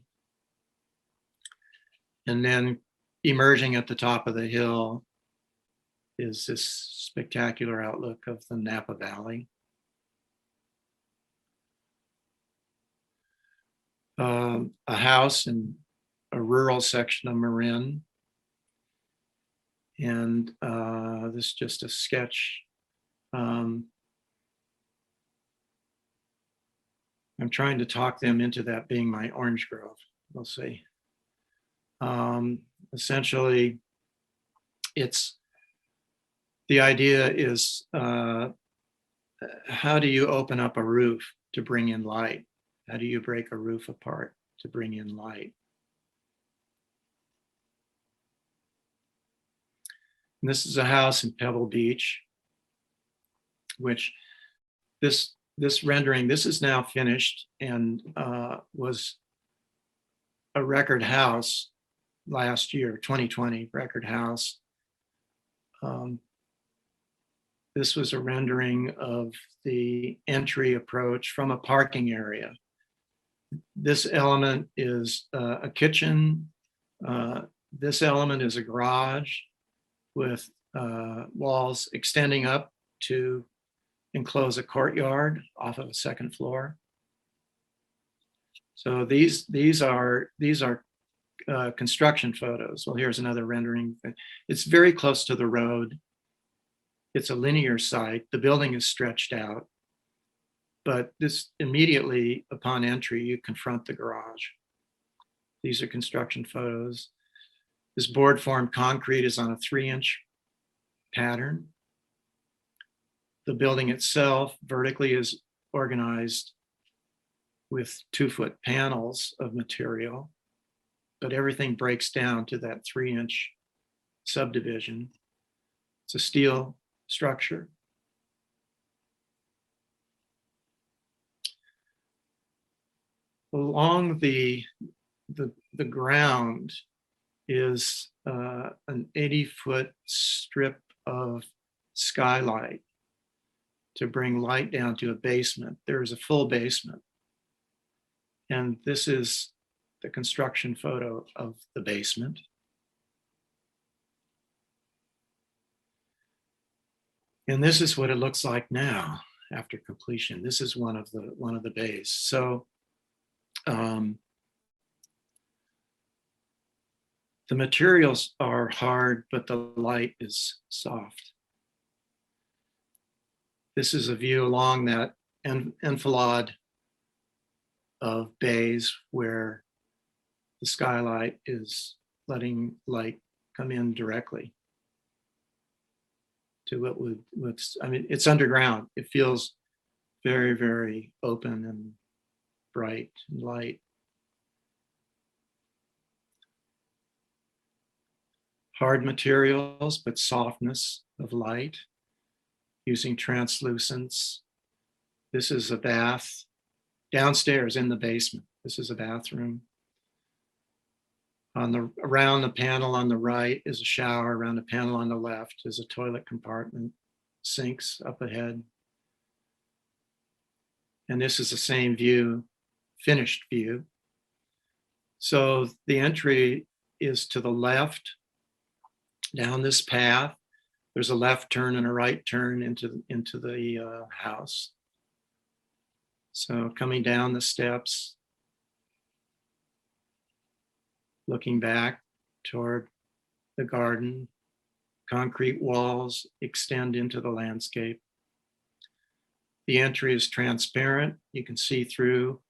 And then emerging at the top of the hill is this spectacular outlook of the Napa Valley. A house in rural section of Marin. And this is just a sketch. I'm trying to talk them into that being my orange grove. We'll see. Essentially, the idea is how do you open up a roof to bring in light? How do you break a roof apart to bring in light? And this is a house in Pebble Beach, which this rendering, this is now finished and was a record house last year, 2020 record house. This was a rendering of the entry approach from a parking area. This element is a kitchen. This element is a garage with walls extending up to enclose a courtyard off of a second floor. So these are construction photos. Well, here's another rendering. It's very close to the road. It's a linear site. The building is stretched out, but this immediately upon entry, you confront the garage. These are construction photos. This board formed concrete is on a 3-inch pattern. The building itself vertically is organized with 2-foot panels of material, but everything breaks down to that 3-inch subdivision. It's a steel structure. Along the ground is an 80-foot strip of skylight to bring light down to a basement. There is a full basement. And this is the construction photo of the basement. And this is what it looks like now after completion. This is one of the bays. So the materials are hard, but the light is soft. This is a view along that enfilade of bays where the skylight is letting light come in directly to I mean, it's underground. It feels very, very open and bright and light. Hard materials, but softness of light using translucence. This is a bath downstairs in the basement. This is a bathroom. Around the panel on the right is a shower. Around the panel on the left is a toilet compartment, sinks up ahead. And this is the same view, finished view. So the entry is to the left down this path. There's a left turn and a right turn into the house. So coming down the steps, looking back toward the garden, concrete walls extend into the landscape. The entry is transparent. You can see through.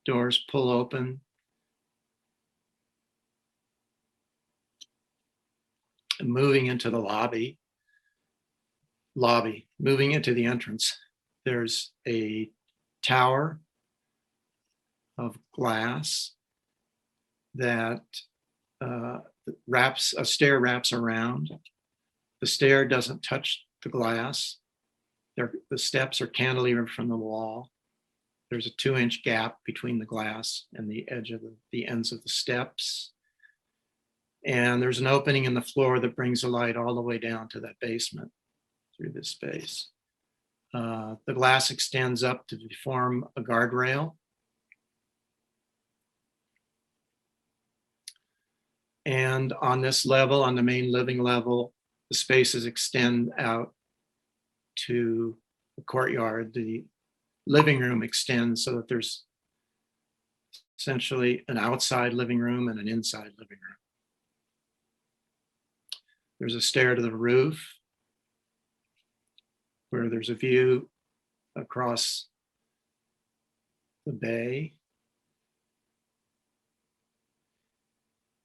Doors pull open. And moving into the lobby, moving into the entrance, there's a tower of glass that a stair wraps around. The stair doesn't touch the glass. The steps are cantilevered from the wall. There's a 2-inch gap between the glass and the edge of the ends of the steps. And there's an opening in the floor that brings the light all the way down to that basement through this space. The glass extends up to form a guardrail. And on this level, on the main living level, the spaces extend out to the courtyard. The living room extends so that there's essentially an outside living room and an inside living room. There's a stair to the roof where there's a view across the bay.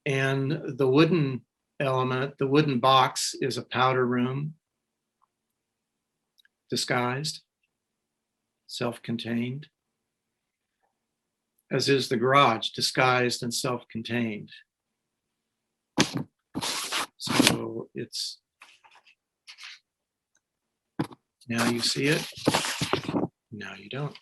And the wooden element, the wooden box, is a powder room, disguised, self-contained, as is the garage, disguised and self-contained. So it's, now you see it, now you don't.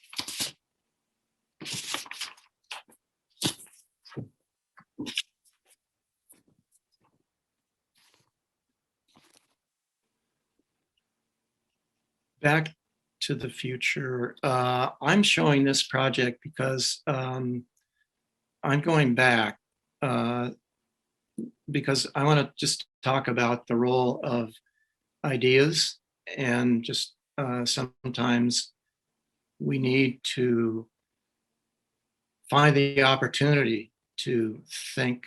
Back to the future. I'm showing this project because I'm going back because I want to just talk about the role of ideas, and just sometimes we need to find the opportunity to think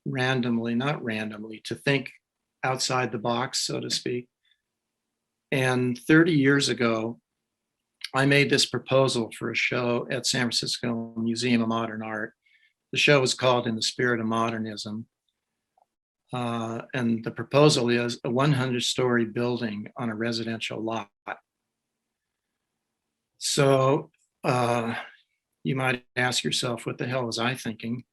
randomly, not randomly, to think outside the box, so to speak. And 30 years ago, I made this proposal for a show at San Francisco Museum of Modern Art. The show was called In the Spirit of Modernism. And the proposal is a 100-story building on a residential lot. So you might ask yourself, what the hell was I thinking?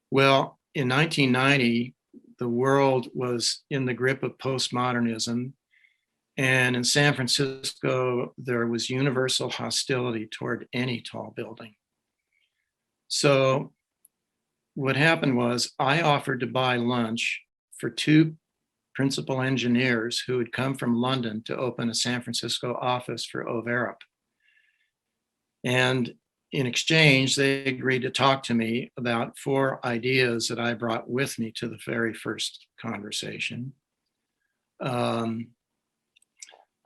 Well, in 1990, the world was in the grip of postmodernism. And in San Francisco, there was universal hostility toward any tall building. So what happened was I offered to buy lunch for two principal engineers who had come from London to open a San Francisco office for OVERUP. And in exchange, they agreed to talk to me about 4 ideas that I brought with me to the very first conversation.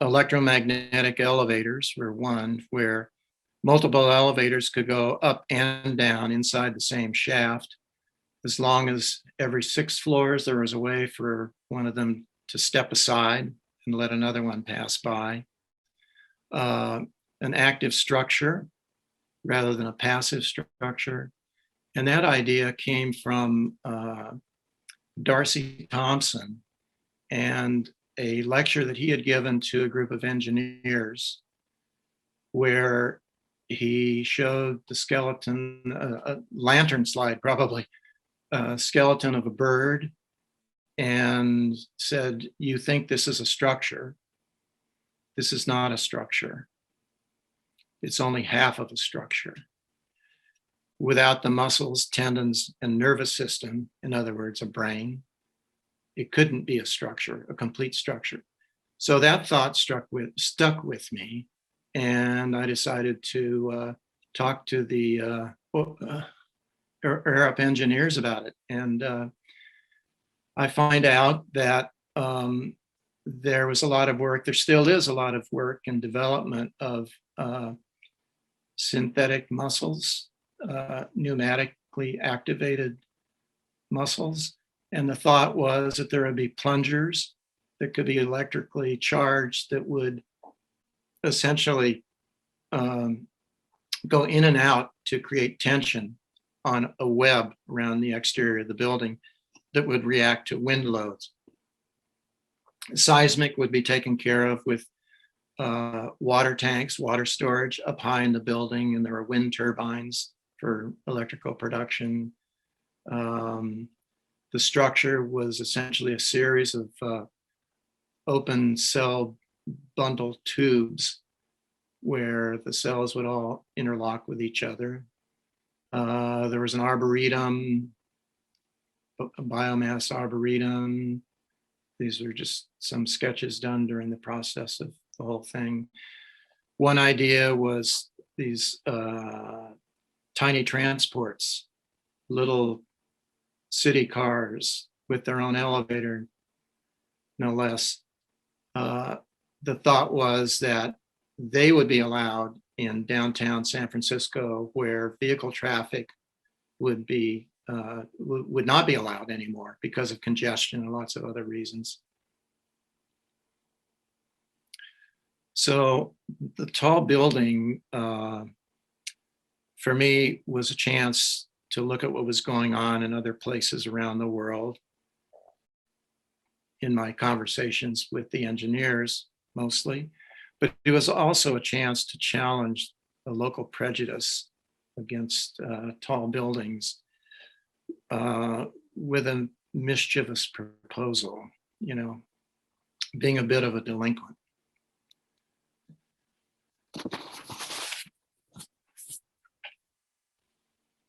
Electromagnetic elevators were one, where multiple elevators could go up and down inside the same shaft. As long as every 6 floors, there was a way for one of them to step aside and let another one pass by. An active structure rather than a passive structure. And that idea came from Darcy Thompson and a lecture that he had given to a group of engineers, where he showed the skeleton, a lantern slide probably, a skeleton of a bird, and said, you think this is a structure. This is not a structure. It's only half of a structure. Without the muscles, tendons, and nervous system, in other words, a brain, it couldn't be a structure, a complete structure. So that thought stuck with me, and I decided to talk to the Arup engineers about it. And I find out that there was a lot of work, there still is a lot of work and development of synthetic muscles, pneumatically activated muscles. And the thought was that there would be plungers that could be electrically charged that would essentially go in and out to create tension on a web around the exterior of the building that would react to wind loads. Seismic would be taken care of with water tanks, water storage up high in the building, and there are wind turbines for electrical production. The structure was essentially a series of open cell bundle tubes where the cells would all interlock with each other. There was an arboretum, a biomass arboretum. These are just some sketches done during the process of the whole thing. One idea was these tiny transports, little city cars with their own elevator, no less. The thought was that they would be allowed in downtown San Francisco, where vehicle traffic would not be allowed anymore because of congestion and lots of other reasons. So the tall building, for me, was a chance to look at what was going on in other places around the world. In my conversations with the engineers, mostly, but it was also a chance to challenge the local prejudice against tall buildings with a mischievous proposal, you know, being a bit of a delinquent.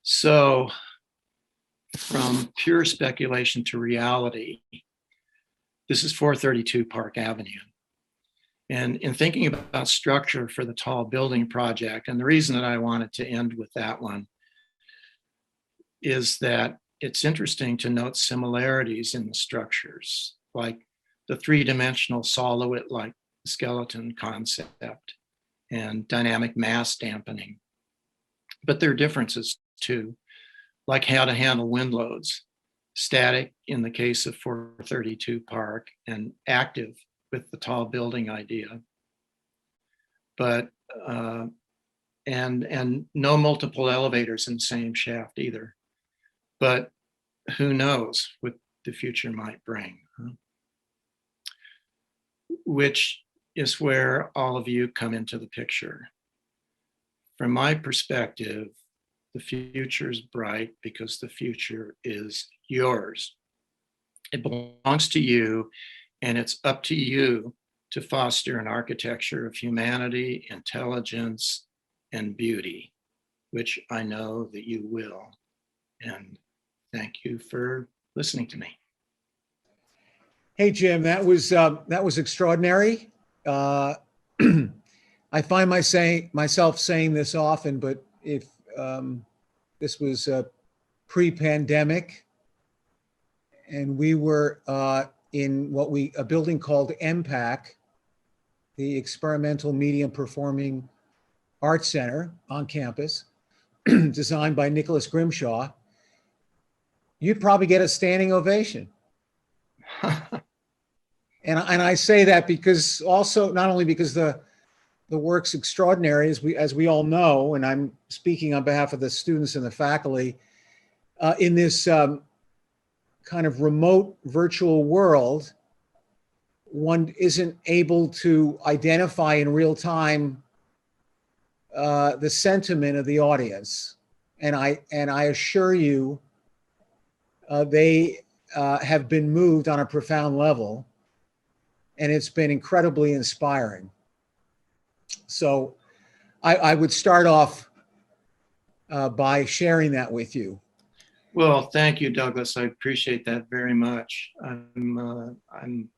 So from pure speculation to reality, this is 432 Park Avenue. And in thinking about structure for the tall building project, and the reason that I wanted to end with that one is that it's interesting to note similarities in the structures, like the three-dimensional solid-like skeleton concept and dynamic mass dampening. But there are differences too, like how to handle wind loads, static in the case of 432 Park and active with the tall building idea. But, and no multiple elevators in the same shaft either. But who knows what the future might bring, huh? Which is where all of you come into the picture. From my perspective, the future is bright because the future is yours. It belongs to you, and it's up to you to foster an architecture of humanity, intelligence, and beauty, which I know that you will. And thank you for listening to me. Hey, Jim, that was extraordinary. I find myself saying this often, but if this was pre-pandemic, and we were in a building called MPAC, the Experimental Medium Performing Arts Center on campus, designed by Nicholas Grimshaw, you'd probably get a standing ovation. And I say that because also, not only because the work's extraordinary, as we all know, and I'm speaking on behalf of the students and the faculty, in this kind of remote virtual world, one isn't able to identify in real time the sentiment of the audience. And I assure you, they have been moved on a profound level, and it's been incredibly inspiring. So I would start off by sharing that with you. Well, thank you, Douglas. I appreciate that very much. I'm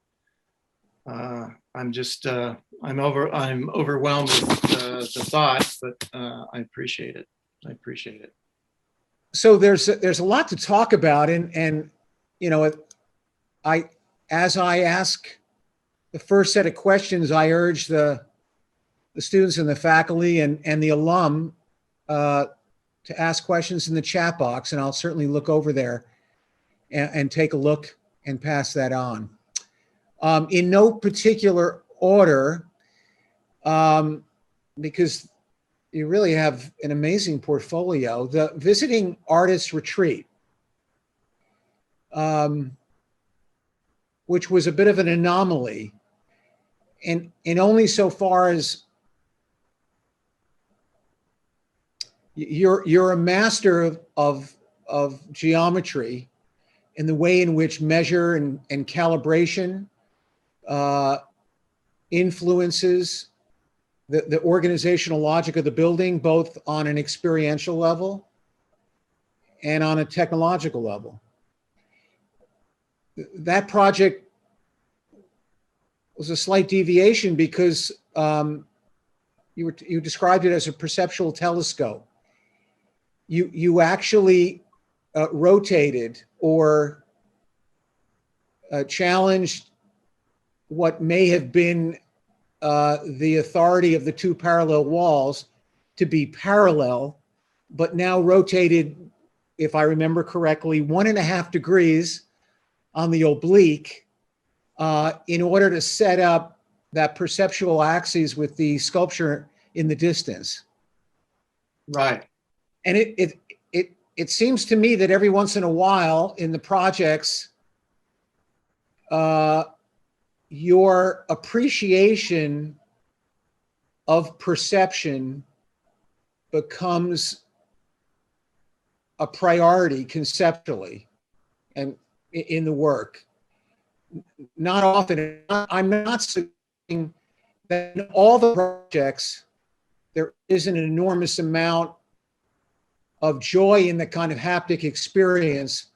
overwhelmed with the thought, but I appreciate it. I appreciate it. So there's a lot to talk about, and you know, as I ask the first set of questions, I urge the students and the faculty and the alum to ask questions in the chat box, and I'll certainly look over there and take a look and pass that on. In no particular order, because you really have an amazing portfolio. The Visiting Artists Retreat, which was a bit of an anomaly, and only so far as you're a master of geometry and the way in which measure and calibration influences the organizational logic of the building, both on an experiential level and on a technological level. That project was a slight deviation because you described it as a perceptual telescope. You actually rotated or challenged what may have been the authority of the two parallel walls to be parallel, but now rotated, if I remember correctly, 1.5 degrees on the oblique in order to set up that perceptual axis with the sculpture in the distance. Right. And it seems to me that every once in a while in the projects, your appreciation of perception becomes a priority conceptually and in the work. Not often. I'm not saying that in all the projects there isn't an enormous amount of joy in the kind of haptic experience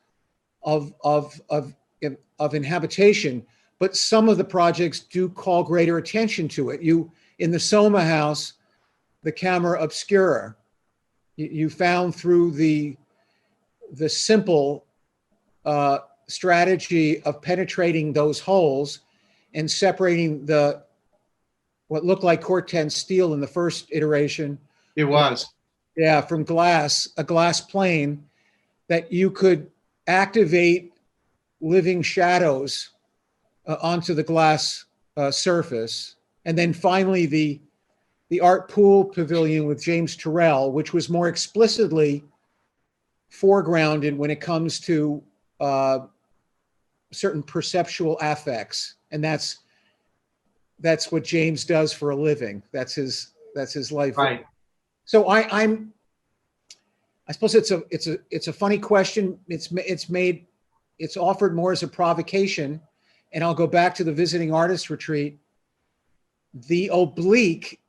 of inhabitation, but some of the projects do call greater attention to it. In the Soma House, the camera obscura, you found through the simple strategy of penetrating those holes and separating what looked like Corten steel in the first iteration. It was. Yeah, from a glass plane, that you could activate living shadows onto the glass surface. And then finally the art pool pavilion with James Turrell, which was more explicitly foregrounded when it comes to certain perceptual affects. And that's what James does for a living. That's his life. Right. So I suppose it's a funny question. It's offered more as a provocation, and I'll go back to the visiting artist retreat. The oblique,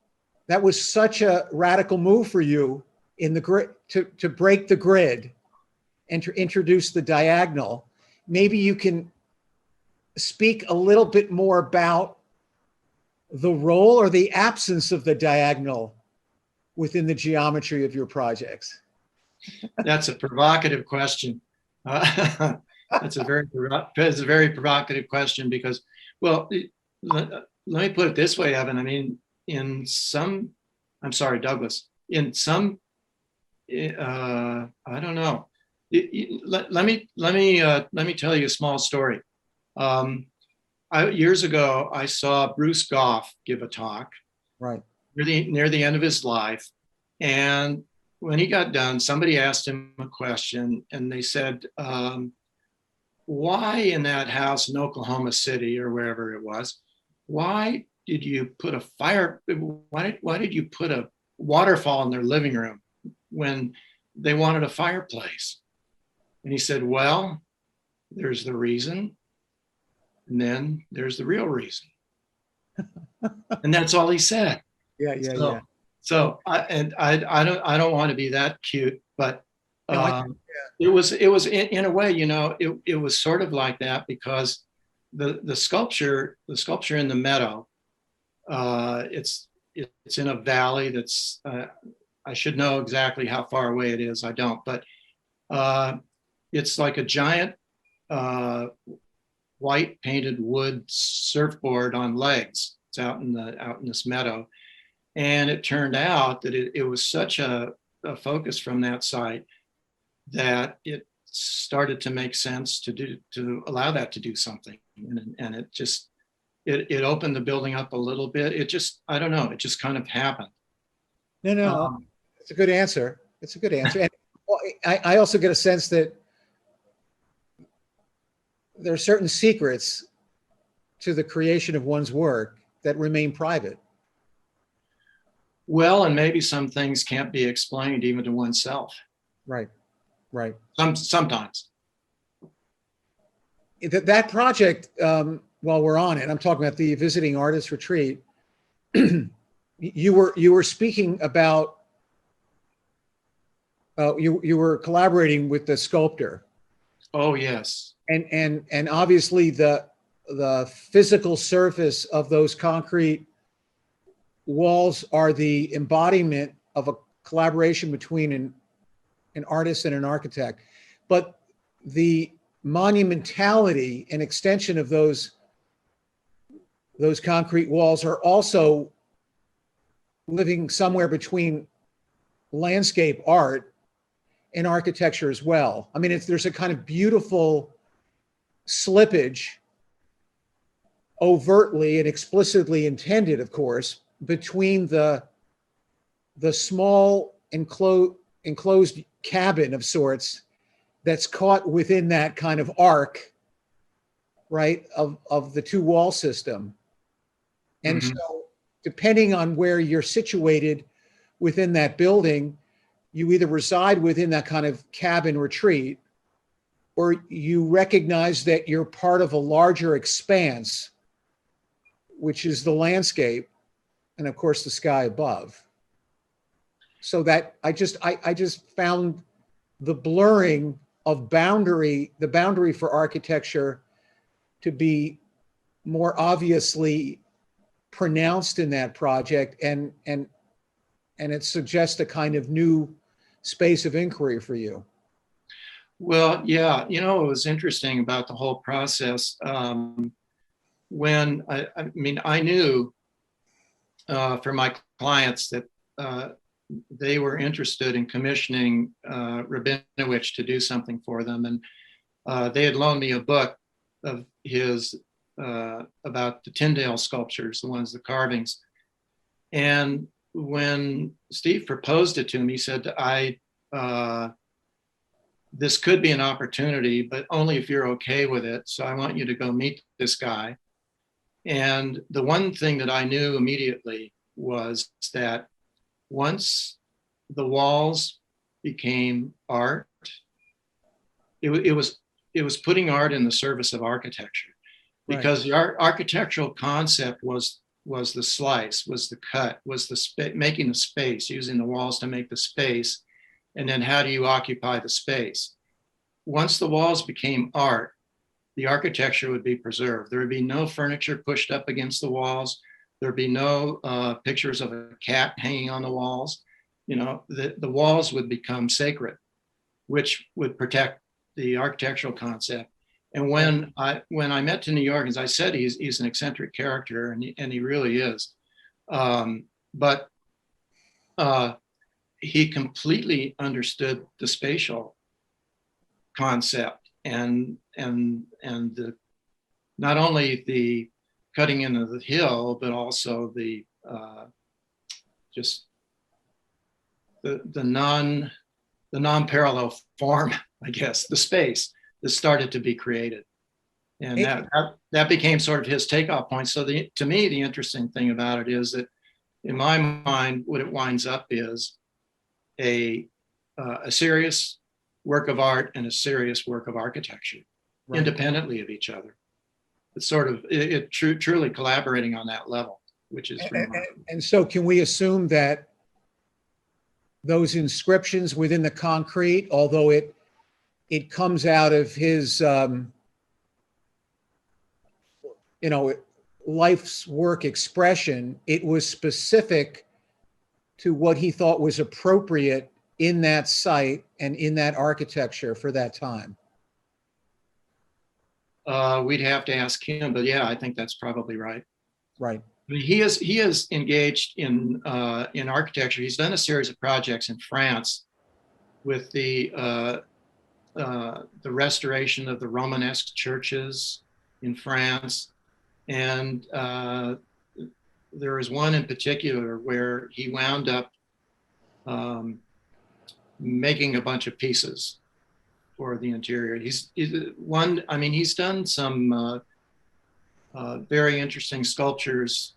that was such a radical move for you in the grid to break the grid and to introduce the diagonal. Maybe you can speak a little bit more about the role or the absence of the diagonal within the geometry of your projects. That's a provocative question. It's a very provocative question because, well, let me put it this way, Evan. I mean, I'm sorry, Douglas, in some, I don't know. Let me tell you a small story. Years ago, I saw Bruce Goff give a talk. Right. Near the end of his life. And when he got done, somebody asked him a question and they said, why in that house in Oklahoma City or wherever it was, why did you put why did you put a waterfall in their living room when they wanted a fireplace? And he said, well, there's the reason. And then there's the real reason. And that's all he said. Yeah. So I don't want to be that cute, but it was in a way, it was sort of like that because the sculpture in the meadow, it's in a valley that's I should know exactly how far away it is. I don't, but it's like a giant white painted wood surfboard on legs. It's out in this meadow. And it turned out that it was such a focus from that site that it started to make sense to allow that to do something. And it just, it opened the building up a little bit. I don't know, it just kind of happened. No, it's a good answer. It's a good answer. And I also get a sense that there are certain secrets to the creation of one's work that remain private. Well, and maybe some things can't be explained even to oneself. Right. Sometimes. That project, while we're on it, I'm talking about the visiting artist retreat. You were speaking about you were collaborating with the sculptor. Oh yes. And obviously the physical surface of those concrete walls are the embodiment of a collaboration between an artist and an architect. But the monumentality and extension of those concrete walls are also living somewhere between landscape art in architecture as well. I mean, there's a kind of beautiful slippage, overtly and explicitly intended, of course, between the small enclosed cabin of sorts that's caught within that kind of arc, right, of the two wall system. And so depending on where you're situated within that building, you either reside within that kind of cabin retreat, or you recognize that you're part of a larger expanse, which is the landscape, and of course the sky above. So that I just found the blurring of the boundary for architecture to be more obviously pronounced in that project, and it suggests a kind of new space of inquiry for you. Well, yeah, you know, what was interesting about the whole process, when I knew for my clients that they were interested in commissioning Rabinowitz to do something for them, and they had loaned me a book of his about the Tyndale sculptures, the ones, the carvings. And when Steve proposed it to him, he said, this could be an opportunity, but only if you're okay with it. So I want you to go meet this guy. And the one thing that I knew immediately was that once the walls became art, it was putting art in the service of architecture, because the architectural concept was the slice, was the cut, was the making the space, using the walls to make the space, and then how do you occupy the space? Once the walls became art, the architecture would be preserved. There would be no furniture pushed up against the walls. There'd be no pictures of a cat hanging on the walls. You know, the walls would become sacred, which would protect the architectural concept. And when I met to New York, as I said, he's an eccentric character, and he really is. But he completely understood the spatial concept and not only the cutting into the hill, but also the just the non-parallel form, I guess, the space that started to be created. And that became sort of his takeoff point. So to me, the interesting thing about it is that in my mind, what it winds up is a serious work of art and a serious work of architecture, independently of each other. It's sort of truly collaborating on that level, which is remarkable. And so can we assume that those inscriptions within the concrete, although it comes out of his life's work expression, it was specific to what he thought was appropriate in that site and in that architecture for that time? We'd have to ask him, but yeah, I think that's probably right. Right. I mean, he is engaged in architecture. He's done a series of projects in France with the restoration of the Romanesque churches in France, and there is one in particular where he wound up making a bunch of pieces for the interior. He's done some very interesting sculptures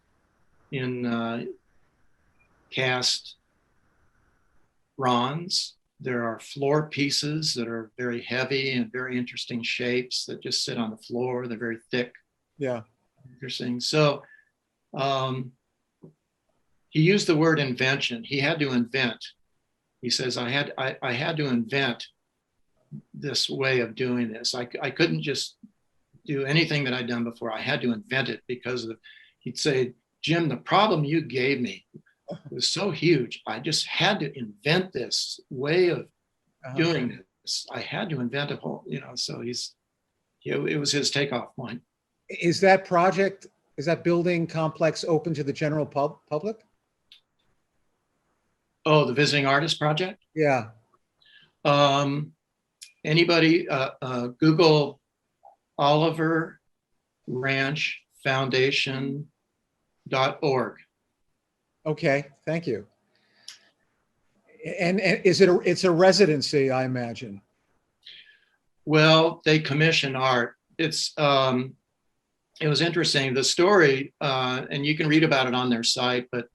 in cast bronze. There are floor pieces that are very heavy and very interesting shapes that just sit on the floor. They're very thick. Yeah. Interesting. So he used the word invention. He had to invent. He says, I had to invent this way of doing this. I couldn't just do anything that I'd done before. I had to invent it because he'd say, Jim, the problem you gave me was so huge. I just had to invent this way of doing this. I had to invent a whole, so it was his takeoff point. Is that building complex open to the general public? Oh, the Visiting Artist Project? Yeah. Anybody, Google Oliver Ranch Foundation.org. Okay, thank you. And is it it's a residency, I imagine? Well, they commission art. It was interesting, the story, and you can read about it on their site, but,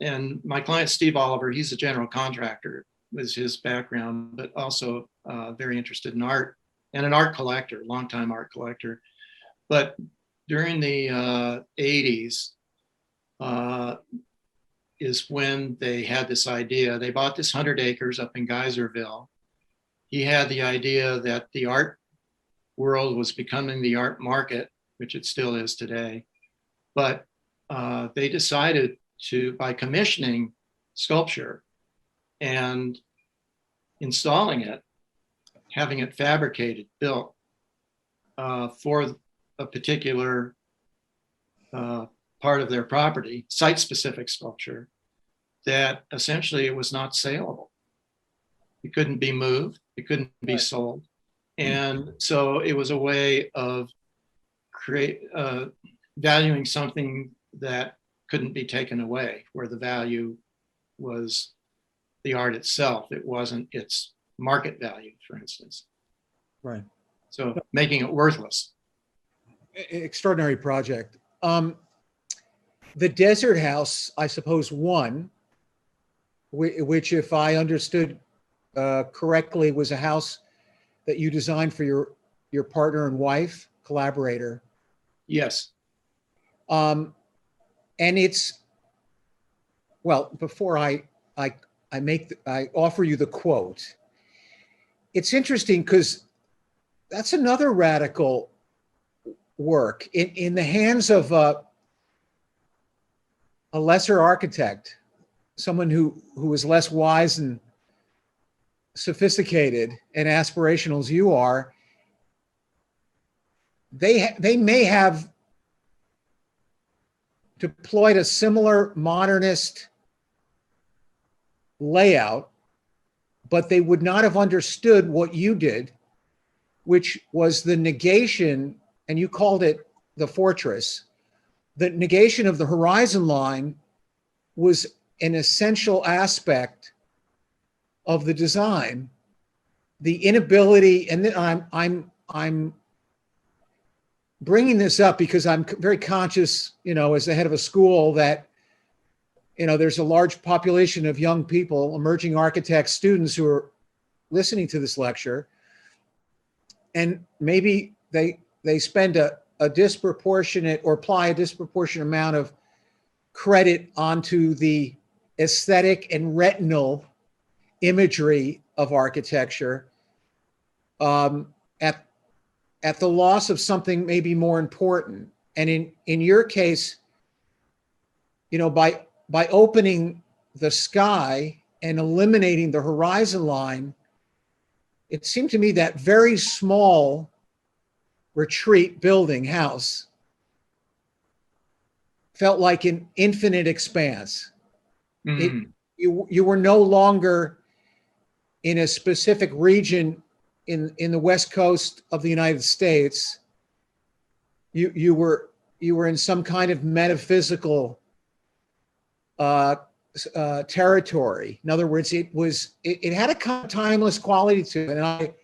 and my client, Steve Oliver, he's a general contractor, was his background, but also very interested in art and an art collector, longtime art collector. But during the 80s is when they had this idea. They bought this 100 acres up in Geyserville. He had the idea that the art world was becoming the art market, which it still is today. But they decided to, by commissioning sculpture and installing it, having it fabricated, built for a particular part of their property, site-specific sculpture, that essentially it was not saleable. It couldn't be moved, it couldn't be sold. And so it was a way of valuing something that couldn't be taken away, where the value was the art itself. It wasn't its market value, for instance. Right. So making it worthless. Extraordinary project. The Desert House, I suppose, won, which, if I understood correctly, was a house that you designed for your partner and wife, collaborator. Yes. And it's, well, before I offer you the quote, it's interesting because that's another radical work in the hands of a lesser architect, someone who is less wise and sophisticated and aspirational as you are. They may have deployed a similar modernist layout, but they would not have understood what you did, which was the negation, and you called it the fortress. The negation of the horizon line was an essential aspect of the design. The inability, and I'm bringing this up because I'm very conscious, as the head of a school, that there's a large population of young people, emerging architects, students who are listening to this lecture, and maybe they spend a disproportionate or apply a disproportionate amount of credit onto the aesthetic and retinal imagery of architecture at the loss of something maybe more important. And in your case, by opening the sky and eliminating the horizon line, it seemed to me that very small retreat building house felt like an infinite expanse. Mm. You were no longer in a specific region in the West Coast of the United States. You were in some kind of metaphysical territory. In other words, it had a kind of timeless quality to it, and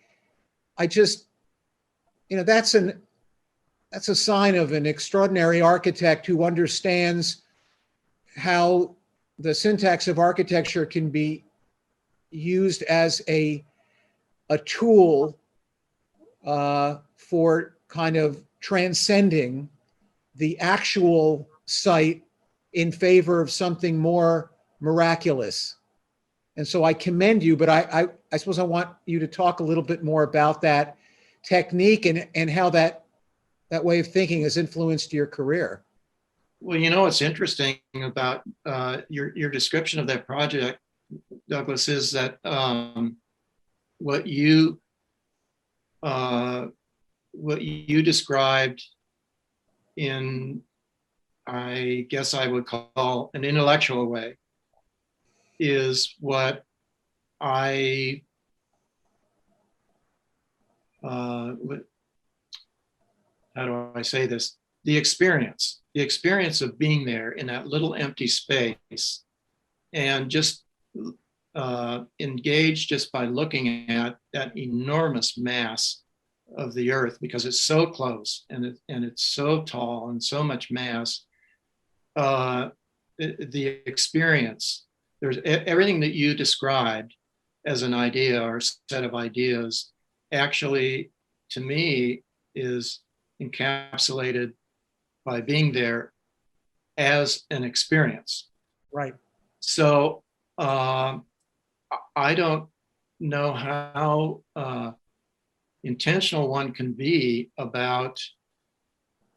I just, that's a sign of an extraordinary architect who understands how the syntax of architecture can be used as a tool for kind of transcending the actual site in favor of something more miraculous. And so I commend you, but I suppose I want you to talk a little bit more about that technique and how that way of thinking has influenced your career. Well, what's interesting about your description of that project, Douglas, is that what you described in, I guess I would call, an intellectual way, is what I, how do I say this? The experience of being there in that little empty space and just engaged just by looking at that enormous mass of the earth, because it's so close and it's so tall and so much mass. The experience, there's everything that you described as an idea or set of ideas actually, to me, is encapsulated by being there as an experience. Right. So I don't know how intentional one can be about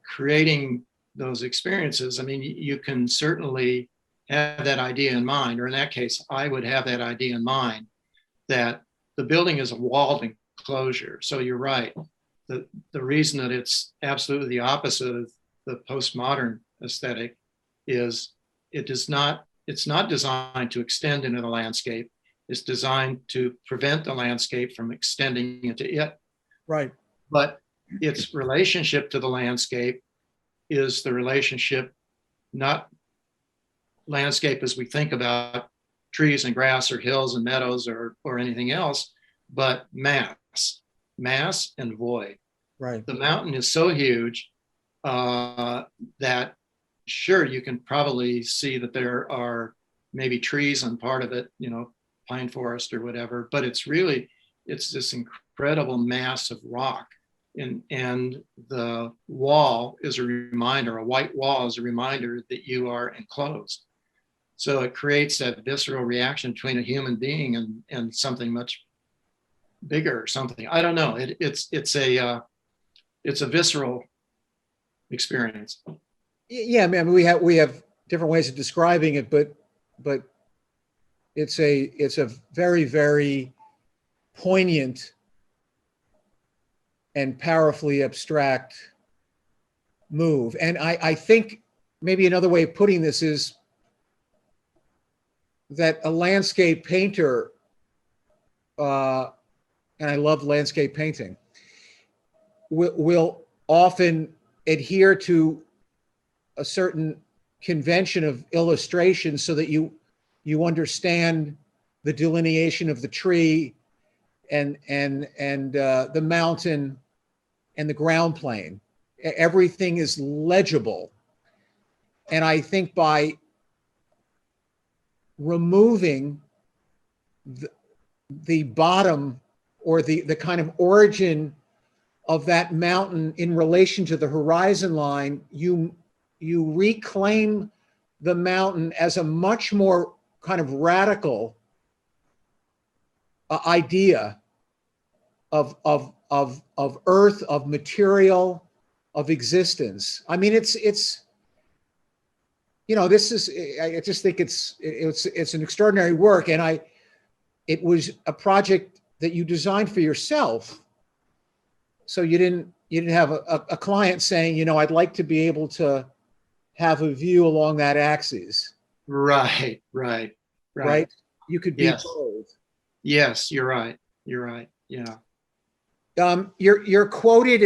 creating those experiences. I mean, you can certainly have that idea in mind, or in that case, I would have that idea in mind, that the building is a walled enclosure. So you're right. The reason that it's absolutely the opposite of the postmodern aesthetic is it's not designed to extend into the landscape. It's designed to prevent the landscape from extending into it. Right. But its relationship to the landscape is the relationship, not landscape as we think about trees and grass or hills and meadows or anything else, but mass and void. Right. The mountain is so huge that sure, you can probably see that there are maybe trees on part of it, you know, pine forest or whatever, but it's this incredible mass of rock. And the wall is a reminder, a white wall is a reminder that you are enclosed. So it creates that visceral reaction between a human being and something much bigger or something. I don't know. It's a visceral experience. Yeah, I mean, we have different ways of describing it, but it's a very, very poignant and powerfully abstract move. And I think maybe another way of putting this is that a landscape painter, and I love landscape painting, will often adhere to a certain convention of illustration so that you understand the delineation of the tree and the mountain and the ground plane. Everything is legible. And I think by removing the bottom or the kind of origin of that mountain in relation to the horizon line, you reclaim the mountain as a much more kind of radical idea of earth, of material, of existence. I mean, it's you know, this is, I just think it's an extraordinary work, and it was a project that you designed for yourself. So you didn't have a client saying, you know, I'd like to be able to have a view along that axis. Right. You could be both. Yes, you're right. Yeah. You're quoted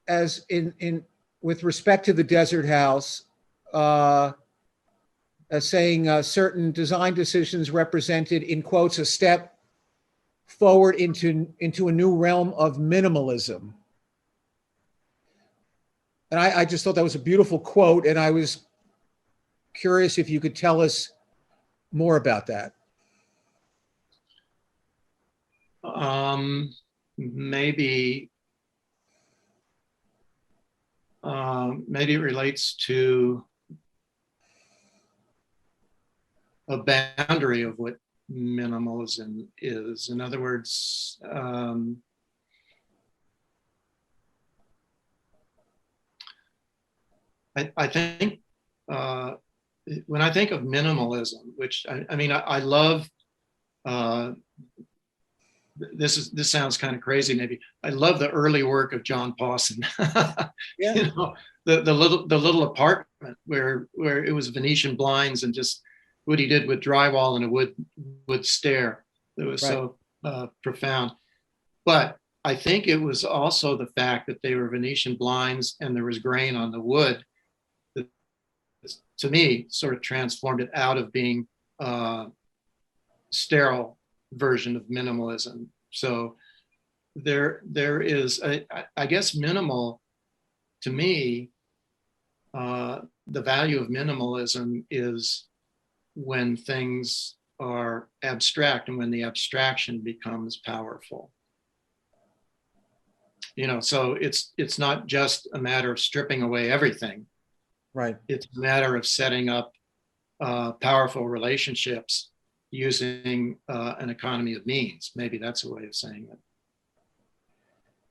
as in with respect to the Desert House, as saying certain design decisions represented, in quotes, a step forward into a new realm of minimalism. And I just thought that was a beautiful quote, and I was curious if you could tell us more about that. Maybe it relates to a boundary of what minimalism is. In other words, I think when I think of minimalism, which I mean, I love, this sounds kind of crazy maybe. I love the early work of John Pawson. Yeah. You know, the little apartment where it was Venetian blinds and just what he did with drywall and a wood stair. That was Right. so profound. But I think it was also the fact that they were Venetian blinds and there was grain on the wood that, to me, sort of transformed it out of being sterile version of minimalism. So there is, I guess, minimal, to me, the value of minimalism is when things are abstract and when the abstraction becomes powerful. You know, so it's not just a matter of stripping away everything. Right. It's a matter of setting up powerful relationships using an economy of means. Maybe that's a way of saying it.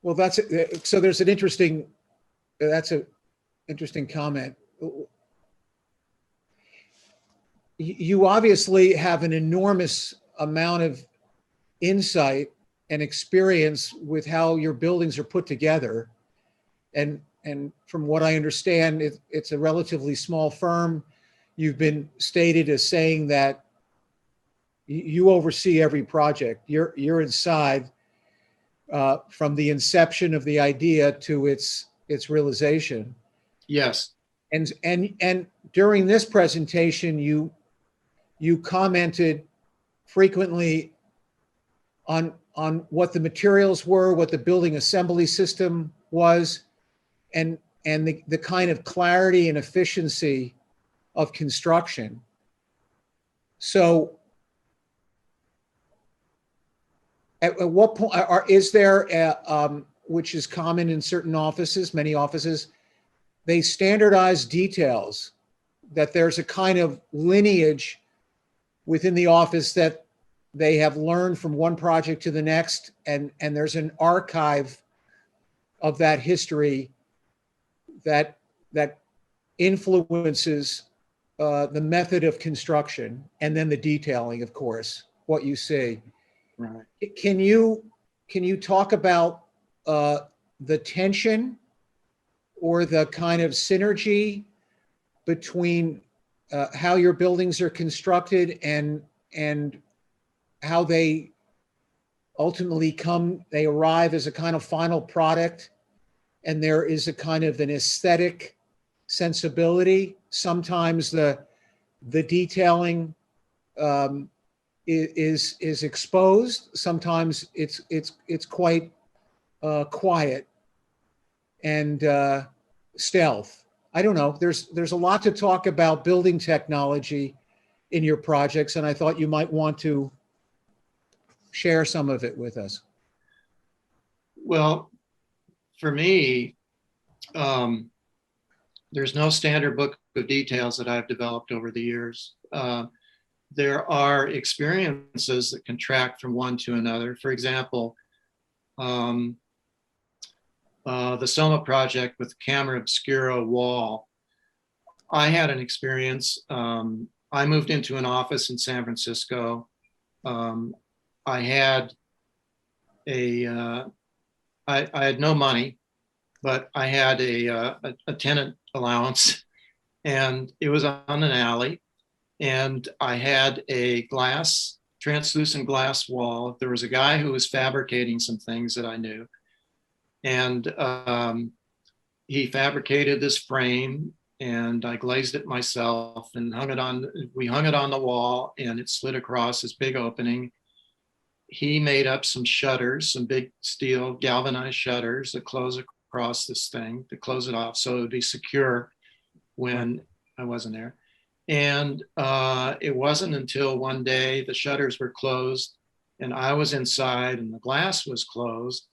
Well, that's it. So there's an interesting, that's an interesting comment. You obviously have an enormous amount of insight and experience with how your buildings are put together. And from what I understand, it's a relatively small firm. You've been stated as saying that you oversee every project. You're inside from the inception of the idea to its realization. Yes. And during this presentation, you commented frequently on what the materials were, what the building assembly system was, and the kind of clarity and efficiency of construction. So at what point is there, which is common in certain offices, many offices, they standardize details, that there's a kind of lineage within the office that they have learned from one project to the next, and there's an archive of that history that influences the method of construction, and then the detailing, of course, what you see. Right. Can you talk about the tension or the kind of synergy between how your buildings are constructed and how they ultimately they arrive as a kind of final product, and there is a kind of an aesthetic sensibility? Sometimes the detailing is exposed. Sometimes it's quite quiet and stealth. I don't know. There's a lot to talk about building technology in your projects, and I thought you might want to share some of it with us. Well, for me, there's no standard book of details that I've developed over the years. There are experiences that can track from one to another. For example, the Soma project with camera obscura wall. I had an experience. I moved into an office in San Francisco. I had I had no money, but I had a tenant allowance, and it was on an alley, and I had a translucent glass wall. There was a guy who was fabricating some things that I knew, and he fabricated this frame, and I glazed it myself and we hung it on the wall, and it slid across this big opening. He made up some shutters, some big steel galvanized shutters that close across this thing to close it off so it would be secure when I wasn't there. And it wasn't until one day the shutters were closed and I was inside and the glass was closed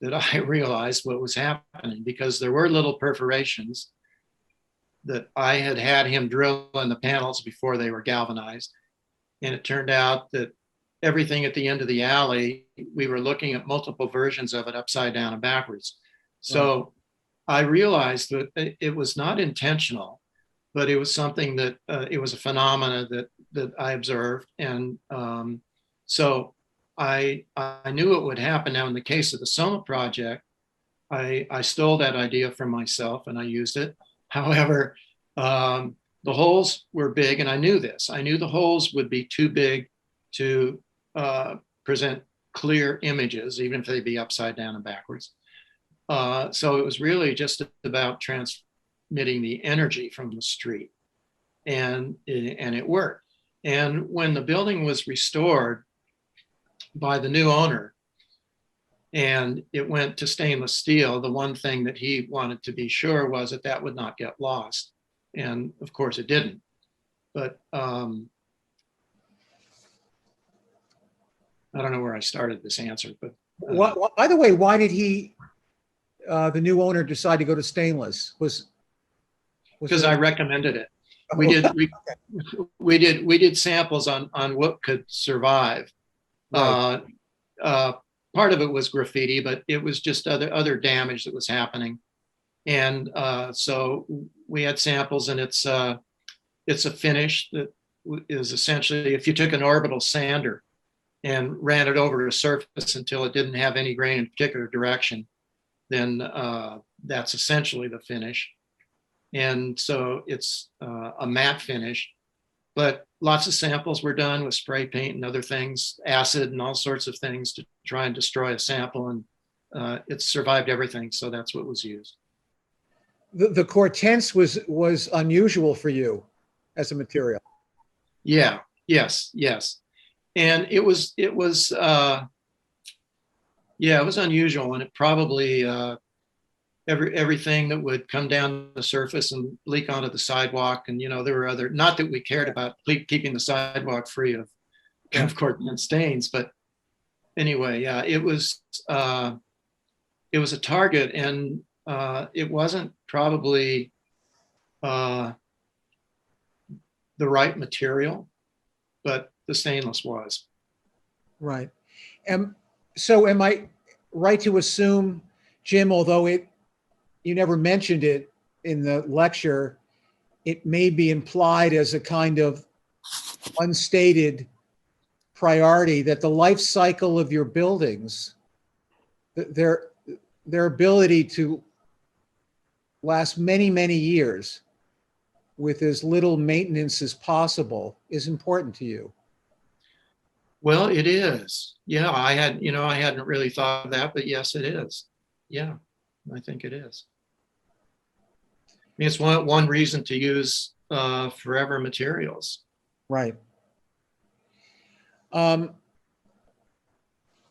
that I realized what was happening, because there were little perforations that I had him drill in the panels before they were galvanized. And it turned out that everything at the end of the alley, we were looking at multiple versions of it upside down and backwards. So I realized that it was not intentional, but it was something that it was a phenomena that I observed. And so I knew it would happen. Now, in the case of the Soma project, I stole that idea from myself and I used it. However, the the holes were big, and I knew this. I knew the holes would be too big to present clear images, even if they'd be upside down and backwards. So it was really just about transmitting the energy from the street, and it worked. And when the building was restored by the new owner, and it went to stainless steel, the one thing that he wanted to be sure was that that would not get lost. And of course it didn't. But I don't know where I started this answer, but. By the way, why did he, the new owner, decide to go to stainless? Because I recommended it. We did samples on what could survive. Right. Part of it was graffiti, but it was just other damage that was happening. And so we had samples, and it's a finish that is essentially, if you took an orbital sander and ran it over a surface until it didn't have any grain in a particular direction, then that's essentially the finish. And so it's a matte finish, but lots of samples were done with spray paint and other things, acid and all sorts of things to try and destroy a sample, and it survived everything. So that's what was used. The Cortense was unusual for you as a material. Yeah, yes. And it was unusual, and it probably, everything that would come down the surface and leak onto the sidewalk. And, there were other, not that we cared about keeping the sidewalk free of Cortense stains, but anyway, yeah, it was a target, and it wasn't probably the right material, but the stainless was. Right. So am I right to assume, Jim, although you never mentioned it in the lecture, it may be implied as a kind of unstated priority, that the life cycle of your buildings, their ability to last many, many years with as little maintenance as possible is important to you? Well, it is. Yeah, I hadn't really thought of that, but yes, it is. Yeah, I think it is. I mean, it's one reason to use forever materials. Right.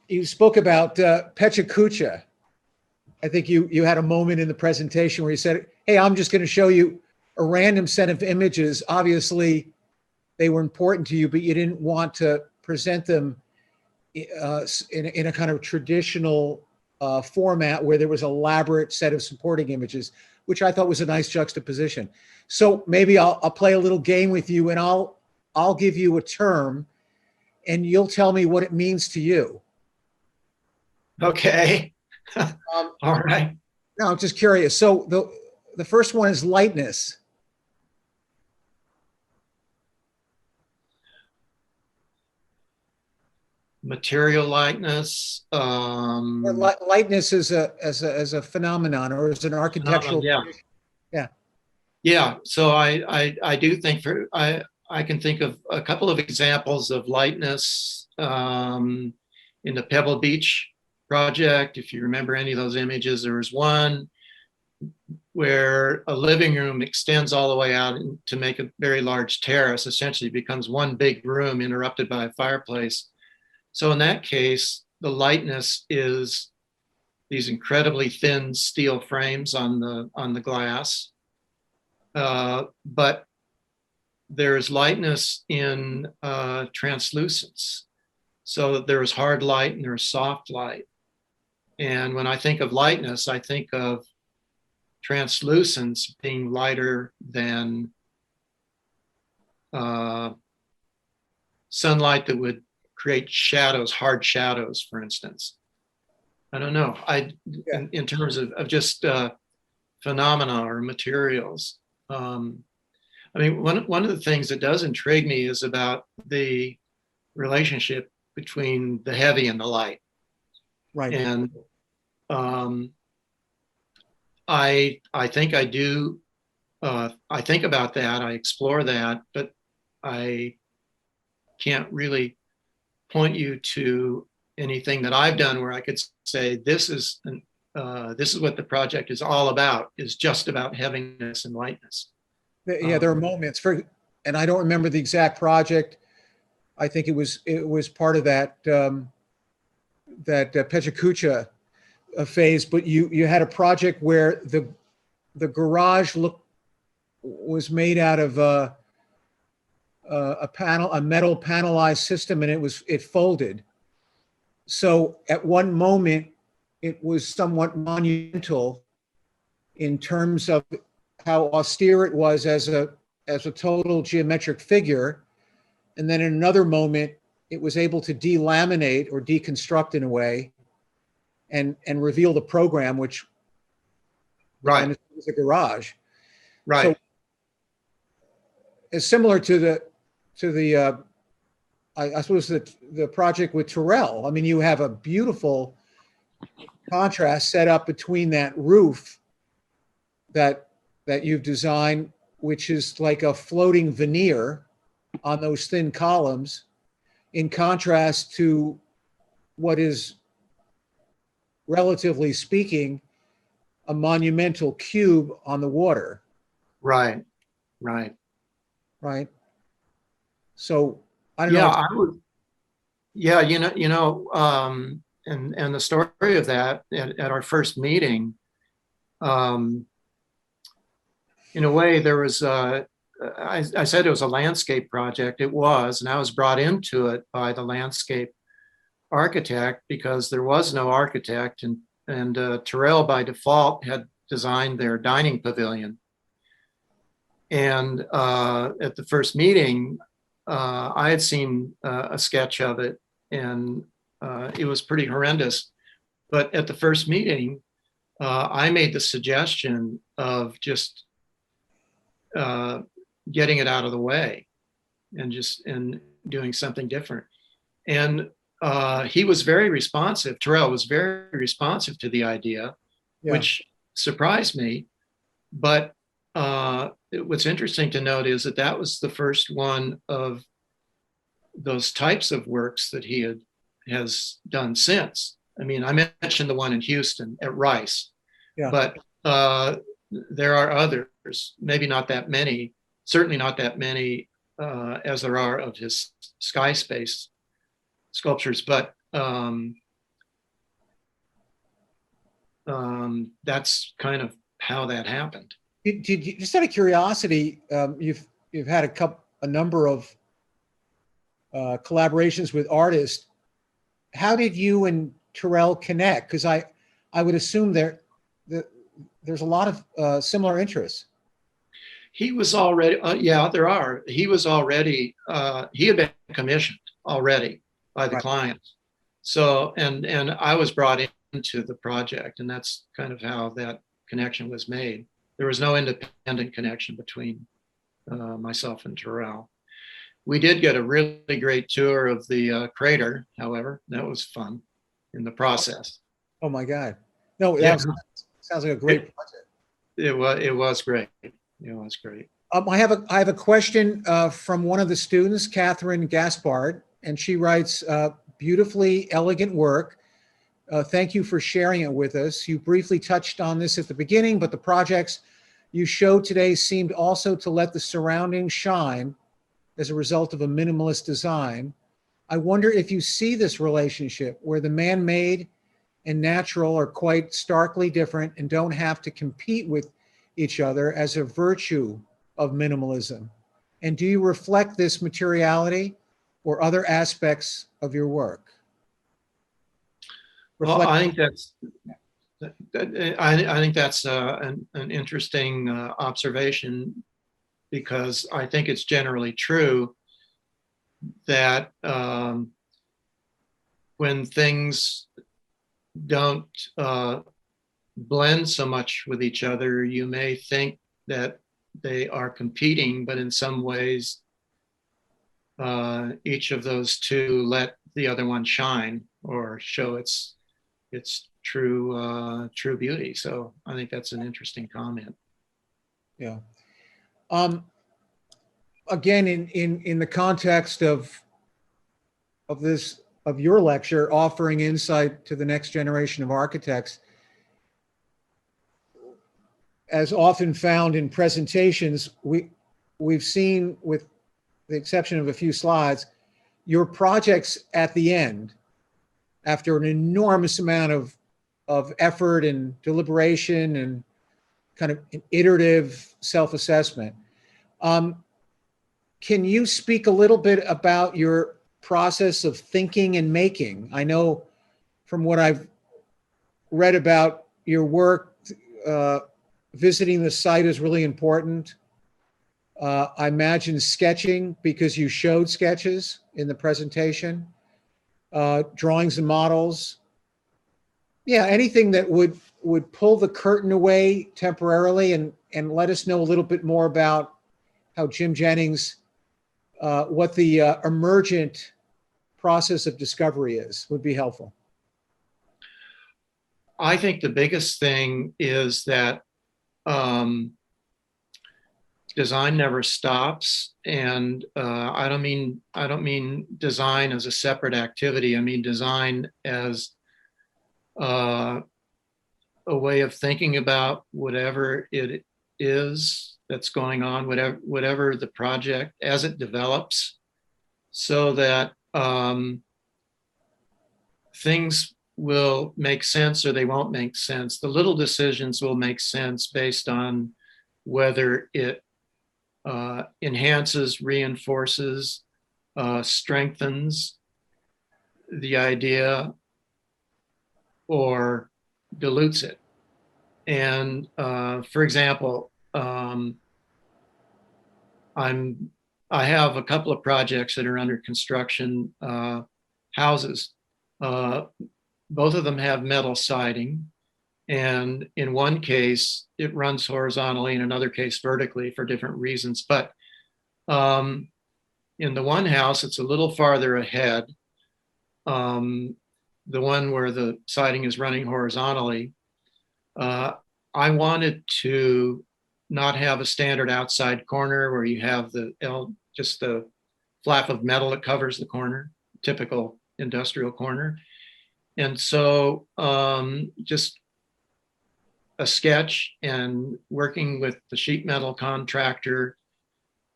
You spoke about Pechacucha. I think you had a moment in the presentation where you said, hey, I'm just going to show you a random set of images. Obviously, they were important to you, but you didn't want to present them in a kind of traditional format where there was an elaborate set of supporting images, which I thought was a nice juxtaposition. So maybe I'll play a little game with you, and I'll give you a term, and you'll tell me what it means to you. Okay. All right. No, I'm just curious. So the first one is lightness. Material lightness. Lightness as a phenomenon, or as an architectural. Yeah. So I do think I can think of a couple of examples of lightness in the Pebble Beach project. If you remember any of those images, there was one where a living room extends all the way out to make a very large terrace, essentially becomes one big room interrupted by a fireplace. So in that case, the lightness is these incredibly thin steel frames on the glass. But there's lightness in translucence. So there's hard light and there's soft light. And when I think of lightness, I think of translucence being lighter than sunlight that would create shadows, hard shadows, for instance. I don't know. In terms of just phenomena or materials. I mean, one of the things that does intrigue me is about the relationship between the heavy and the light. Right. And I think I do I think about that, I explore that, but I can't really point you to anything that I've done where I could say this is what the project is all about, is just about heaviness and lightness. Yeah, there are moments and I don't remember the exact project. I think it was part of that Pechacucha phase, but you had a project where the garage was made out of a metal panelized system, and it folded. So at one moment, it was somewhat monumental in terms of how austere it was as a total geometric figure. And then in another moment, it was able to delaminate or deconstruct in a way and reveal the program, which Right. was a garage. Right. So it's similar to the I suppose the project with Terrell. I mean, you have a beautiful contrast set up between that roof that you've designed, which is like a floating veneer on those thin columns, in contrast to what is, relatively speaking, a monumental cube on the water. Right. Right. Right. So I don't Yeah, know. I would. Yeah, and the story of that at our first meeting, in a way, there was I said it was a landscape project. It was, and I was brought into it by the landscape architect because there was no architect, and Terrell by default had designed their dining pavilion. And at the first meeting, I had seen a sketch of it, and it was pretty horrendous. But at the first meeting, I made the suggestion of just getting it out of the way and doing something different. And he was very responsive. Terrell was very responsive to the idea, Yeah. which surprised me. But what's interesting to note is that was the first one of those types of works that he has done since. I mean, I mentioned the one in Houston at Rice, Yeah. but there are others, maybe not that many, certainly not that many as there are of his sky space sculptures, but that's kind of how that happened. Did you, just out of curiosity, you've had a number of collaborations with artists. How did you and Terrell connect? Because I would assume there's a lot of similar interests. He was already, yeah, there are. He was already, he had been commissioned already by the Right. client. So, and I was brought into the project, and that's kind of how that connection was made. There was no independent connection between myself and Terrell. We did get a really great tour of the crater, however. That was fun in the process. Oh my God. No, Yeah. sounds like a great project. It was great. It was great. I have a question from one of the students, Catherine Gaspard, and she writes, beautifully elegant work. Thank you for sharing it with us. You briefly touched on this at the beginning, but the projects you showed today seemed also to let the surroundings shine as a result of a minimalist design. I wonder if you see this relationship where the man-made and natural are quite starkly different and don't have to compete with each other as a virtue of minimalism. And do you reflect this materiality or other aspects of your work? Well, I think that's an interesting observation, because I think it's generally true that when things don't blend so much with each other, you may think that they are competing, but in some ways, each of those two let the other one shine or show its true beauty. So I think that's an interesting comment. Yeah. Again, in the context of your lecture, offering insight to the next generation of architects, as often found in presentations, we've seen, with the exception of a few slides, your projects at the end, after an enormous amount of effort and deliberation and kind of an iterative self-assessment. Can you speak a little bit about your process of thinking and making? I know from what I've read about your work, visiting the site is really important. I imagine sketching, because you showed sketches in the presentation, drawings and models. Yeah, anything that would pull the curtain away temporarily and let us know a little bit more about how Jim Jennings, what the emergent process of discovery is, would be helpful. I think the biggest thing is that design never stops, and I don't mean design as a separate activity. I mean design as a way of thinking about whatever it is that's going on, whatever the project as it develops, so that things will make sense or they won't make sense. The little decisions will make sense based on whether it enhances, reinforces, strengthens the idea, or dilutes it. And for example, I have a couple of projects that are under construction, houses. Both of them have metal siding. And in one case, it runs horizontally, in another case vertically, for different reasons. But in the one house, it's a little farther ahead. The one where the siding is running horizontally, I wanted to not have a standard outside corner where you have just the flap of metal that covers the corner, typical industrial corner. And so just a sketch and working with the sheet metal contractor,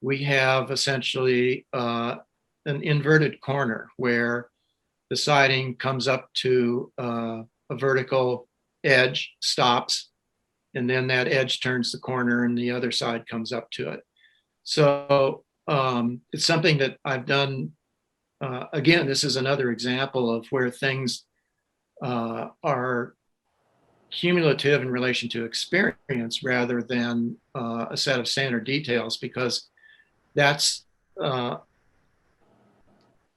we have essentially an inverted corner where the siding comes up to a vertical edge, stops, and then that edge turns the corner and the other side comes up to it. So it's something that I've done. Again, this is another example of where things are cumulative in relation to experience rather than a set of standard details, because that's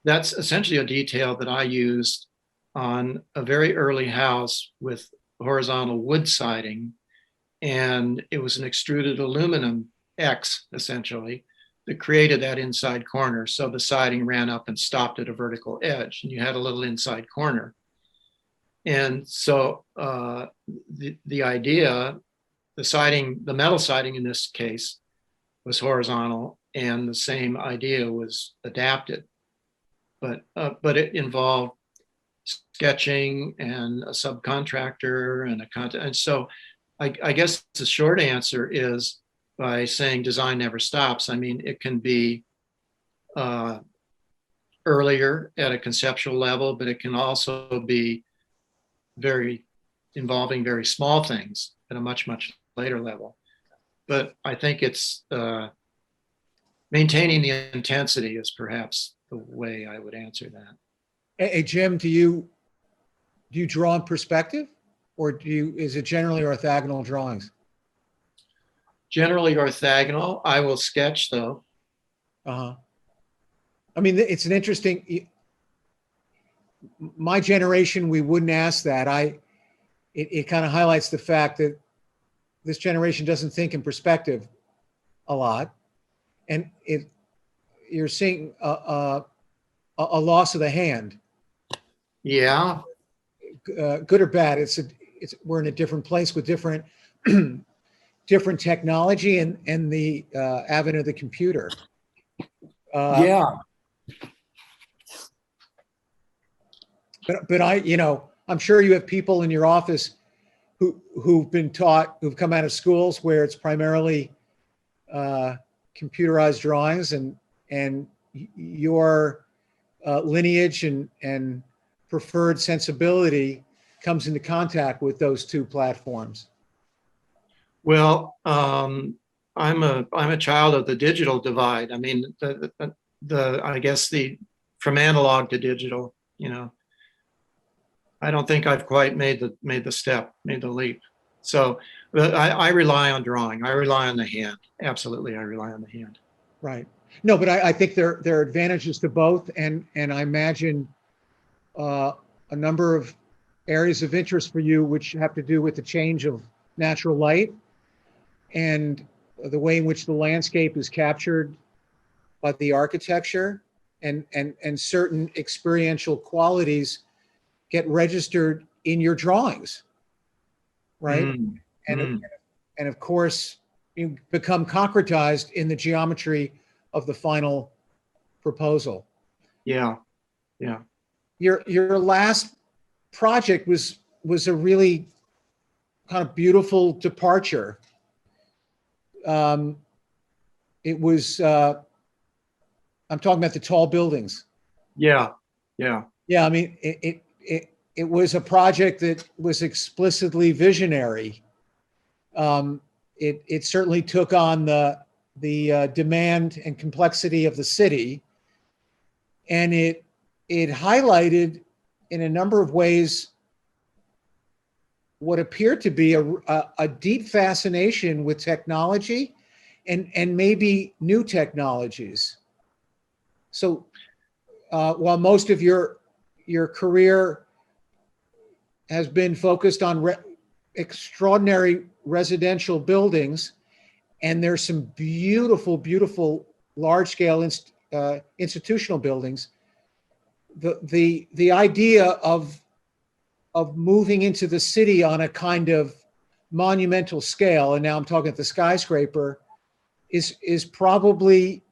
essentially a detail that I used on a very early house with horizontal wood siding. And it was an extruded aluminum X, essentially, that created that inside corner. So the siding ran up and stopped at a vertical edge, and you had a little inside corner. And so the idea, the metal siding in this case was horizontal, and the same idea was adapted. But it involved sketching and a subcontractor and a content. And so I guess the short answer is, by saying design never stops, I mean, it can be earlier at a conceptual level, but it can also be involving very small things at a much, much later level. But I think it's maintaining the intensity is perhaps the way I would answer that. Hey, Jim, do you draw in perspective, or is it generally orthogonal drawings? Generally orthogonal. I will sketch though. I mean, it's an interesting, my generation, we wouldn't ask that. It kind of highlights the fact that this generation doesn't think in perspective a lot. And you're seeing a loss of the hand. Yeah. Good or bad, we're in a different place with different different technology and the advent of the computer. Yeah. But I'm sure you have people in your office who've come out of schools where it's primarily computerized drawings, and your lineage and preferred sensibility comes into contact with those two platforms. Well, I'm a child of the digital divide. I mean, I guess from analog to digital, I don't think I've quite made the leap. So I rely on drawing. I rely on the hand. Absolutely, I rely on the hand. Right. No, but I think there are advantages to both, and I imagine a number of areas of interest for you which have to do with the change of natural light and the way in which the landscape is captured by the architecture, and certain experiential qualities get registered in your drawings, right? And of course, you become concretized in the geometry of the final proposal. Yeah. Your last project was a really kind of beautiful departure. It was, I'm talking about the tall buildings. Yeah. I mean, it was a project that was explicitly visionary. It certainly took on the demand and complexity of the city, and it highlighted in a number of ways what appeared to be a deep fascination with technology and maybe new technologies. So while most of your career has been focused on extraordinary residential buildings, and there's some beautiful, beautiful large-scale institutional buildings, the idea of moving into the city on a kind of monumental scale, and now I'm talking at the skyscraper, is probably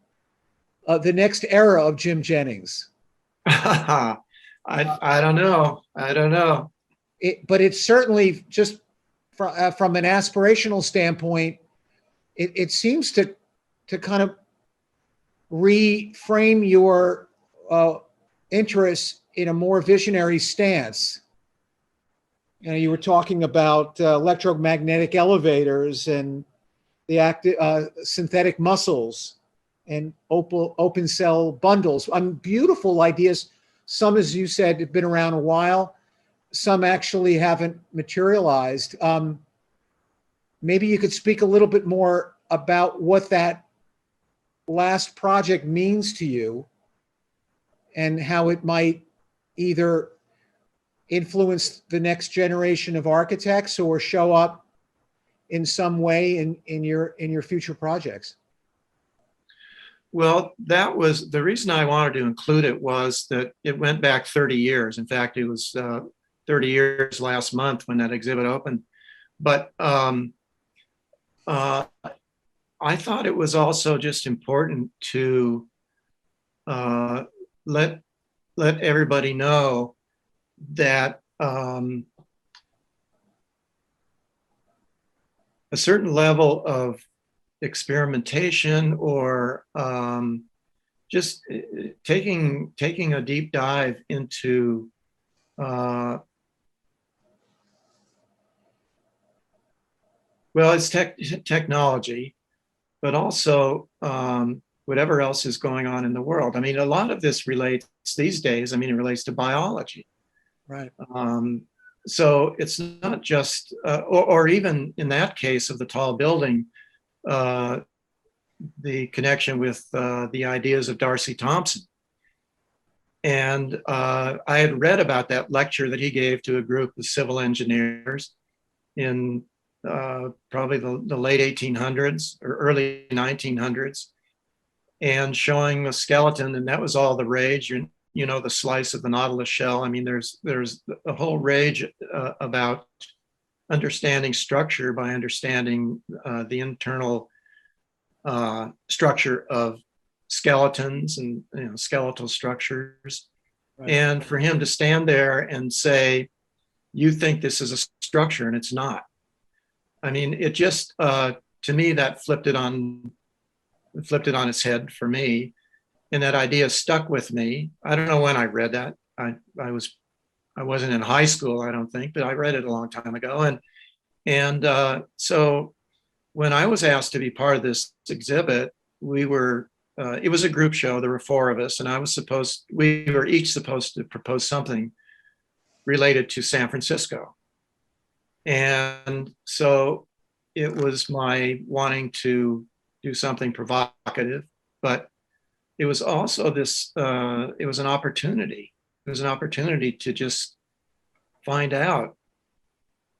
the next era of Jim Jennings. I don't know. But it's certainly, just from an aspirational standpoint, it seems to kind of reframe your interests in a more visionary stance. You were talking about electromagnetic elevators and the synthetic muscles and open cell bundles. Beautiful ideas. Some, as you said, have been around a while. Some actually haven't materialized. Maybe you could speak a little bit more about what that last project means to you and how it might either influence the next generation of architects or show up in some way in your future projects. Well, that was the reason I wanted to include it, was that it went back 30 years. In fact, it was 30 years last month when that exhibit opened. But I thought it was also just important to let everybody know that a certain level of experimentation or just taking a deep dive into it's technology, but also whatever else is going on in the world. I mean, a lot of this relates these days, it relates to biology. Right. So it's not just, or even in that case of the tall building, the connection with the ideas of Darcy Thompson. And I had read about that lecture that he gave to a group of civil engineers in probably the late 1800s or early 1900s, and showing a skeleton, and that was all the rage. The slice of the nautilus shell. There's a whole rage about understanding structure by understanding the internal structure of skeletons and skeletal structures. Right. And for him to stand there and say, you think this is a structure and it's not. I mean, it just, to me, that flipped it on its head for me. And that idea stuck with me. I don't know when I read that. I wasn't in high school, I don't think, but I read it a long time ago. And so when I was asked to be part of this exhibit, it was a group show. There were 4 of us, and we were each supposed to propose something related to San Francisco. And so it was my wanting to do something provocative, but it was also it was an opportunity. It was an opportunity to just find out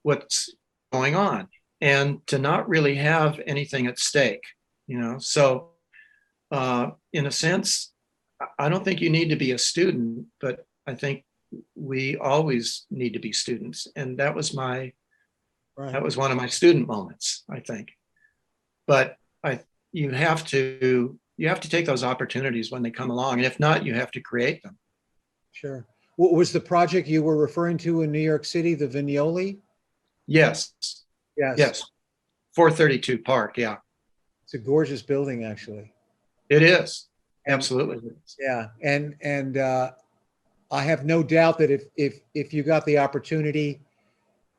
what's going on and to not really have anything at stake, So in a sense, I don't think you need to be a student, but I think we always need to be students. And that was one of my student moments, I think. But you have to take those opportunities when they come along. And if not, you have to create them. Sure. What was the project you were referring to in New York City, the Vignoli? Yes. Yes. Yes. 432 Park. Yeah. It's a gorgeous building, actually. It is. Absolutely. Yeah. And I have no doubt that if you got the opportunity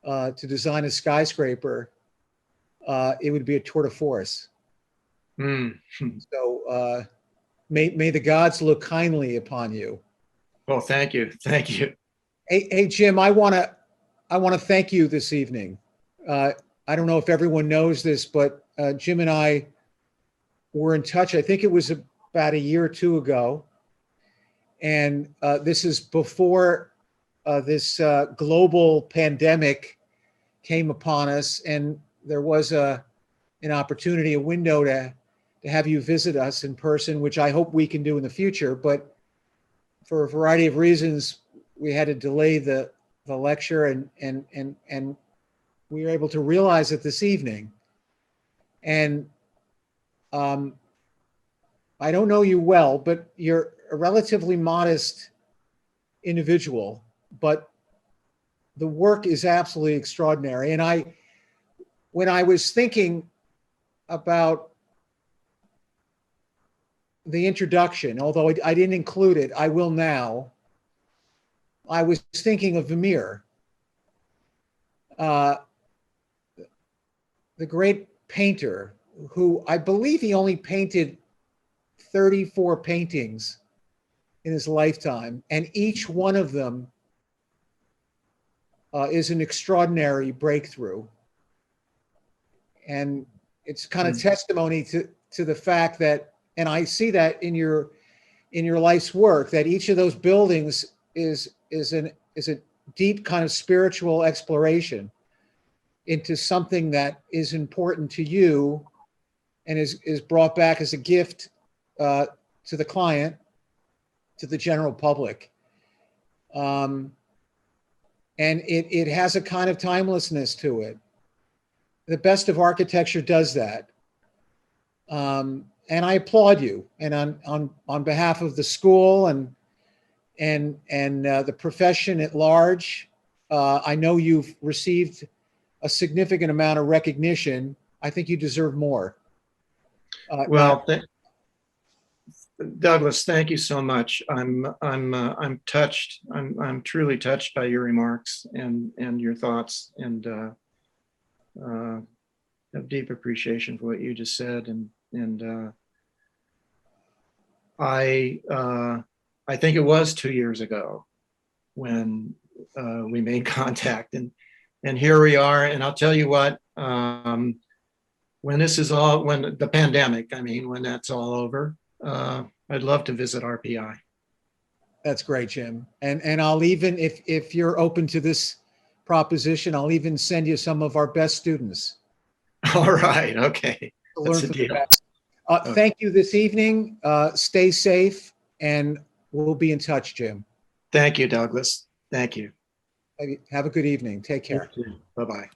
to design a skyscraper, it would be a tour de force. Mm. So may the gods look kindly upon you. Well, thank you. Thank you. Hey, Jim, I want to thank you this evening. I don't know if everyone knows this, but Jim and I were in touch. I think it was about a year or 2 ago. And this is before this global pandemic came upon us. And there was an opportunity, a window to have you visit us in person, which I hope we can do in the future. But for a variety of reasons, we had to delay the lecture, and we were able to realize it this evening. And I don't know you well, but you're a relatively modest individual, but the work is absolutely extraordinary. And when I was thinking about the introduction, although I didn't include it, I will now. I was thinking of Vermeer, the great painter, who I believe he only painted 34 paintings in his lifetime, and each one of them is an extraordinary breakthrough. And it's kind of testimony to the fact that, and I see that in your life's work, that each of those buildings is a deep kind of spiritual exploration into something that is important to you and is brought back as a gift to the client, to the general public. And it has a kind of timelessness to it. The best of architecture does that. And I applaud you. And on behalf of the school and the profession at large, I know you've received a significant amount of recognition. I think you deserve more. Well, Douglas, thank you so much. I'm touched. I'm truly touched by your remarks and your thoughts, and have deep appreciation for what you just said. And I think it was 2 years ago when we made contact, and here we are. And I'll tell you what, when this is all, when the pandemic, when that's all over, I'd love to visit RPI. That's great, Jim. And I'll even, if you're open to this proposition, I'll even send you some of our best students. All right. Okay. To That's learn a from the deal. best. Thank you this evening. Stay safe, and we'll be in touch, Jim. Thank you, Douglas. Thank you. Have a good evening. Take care. Bye-bye.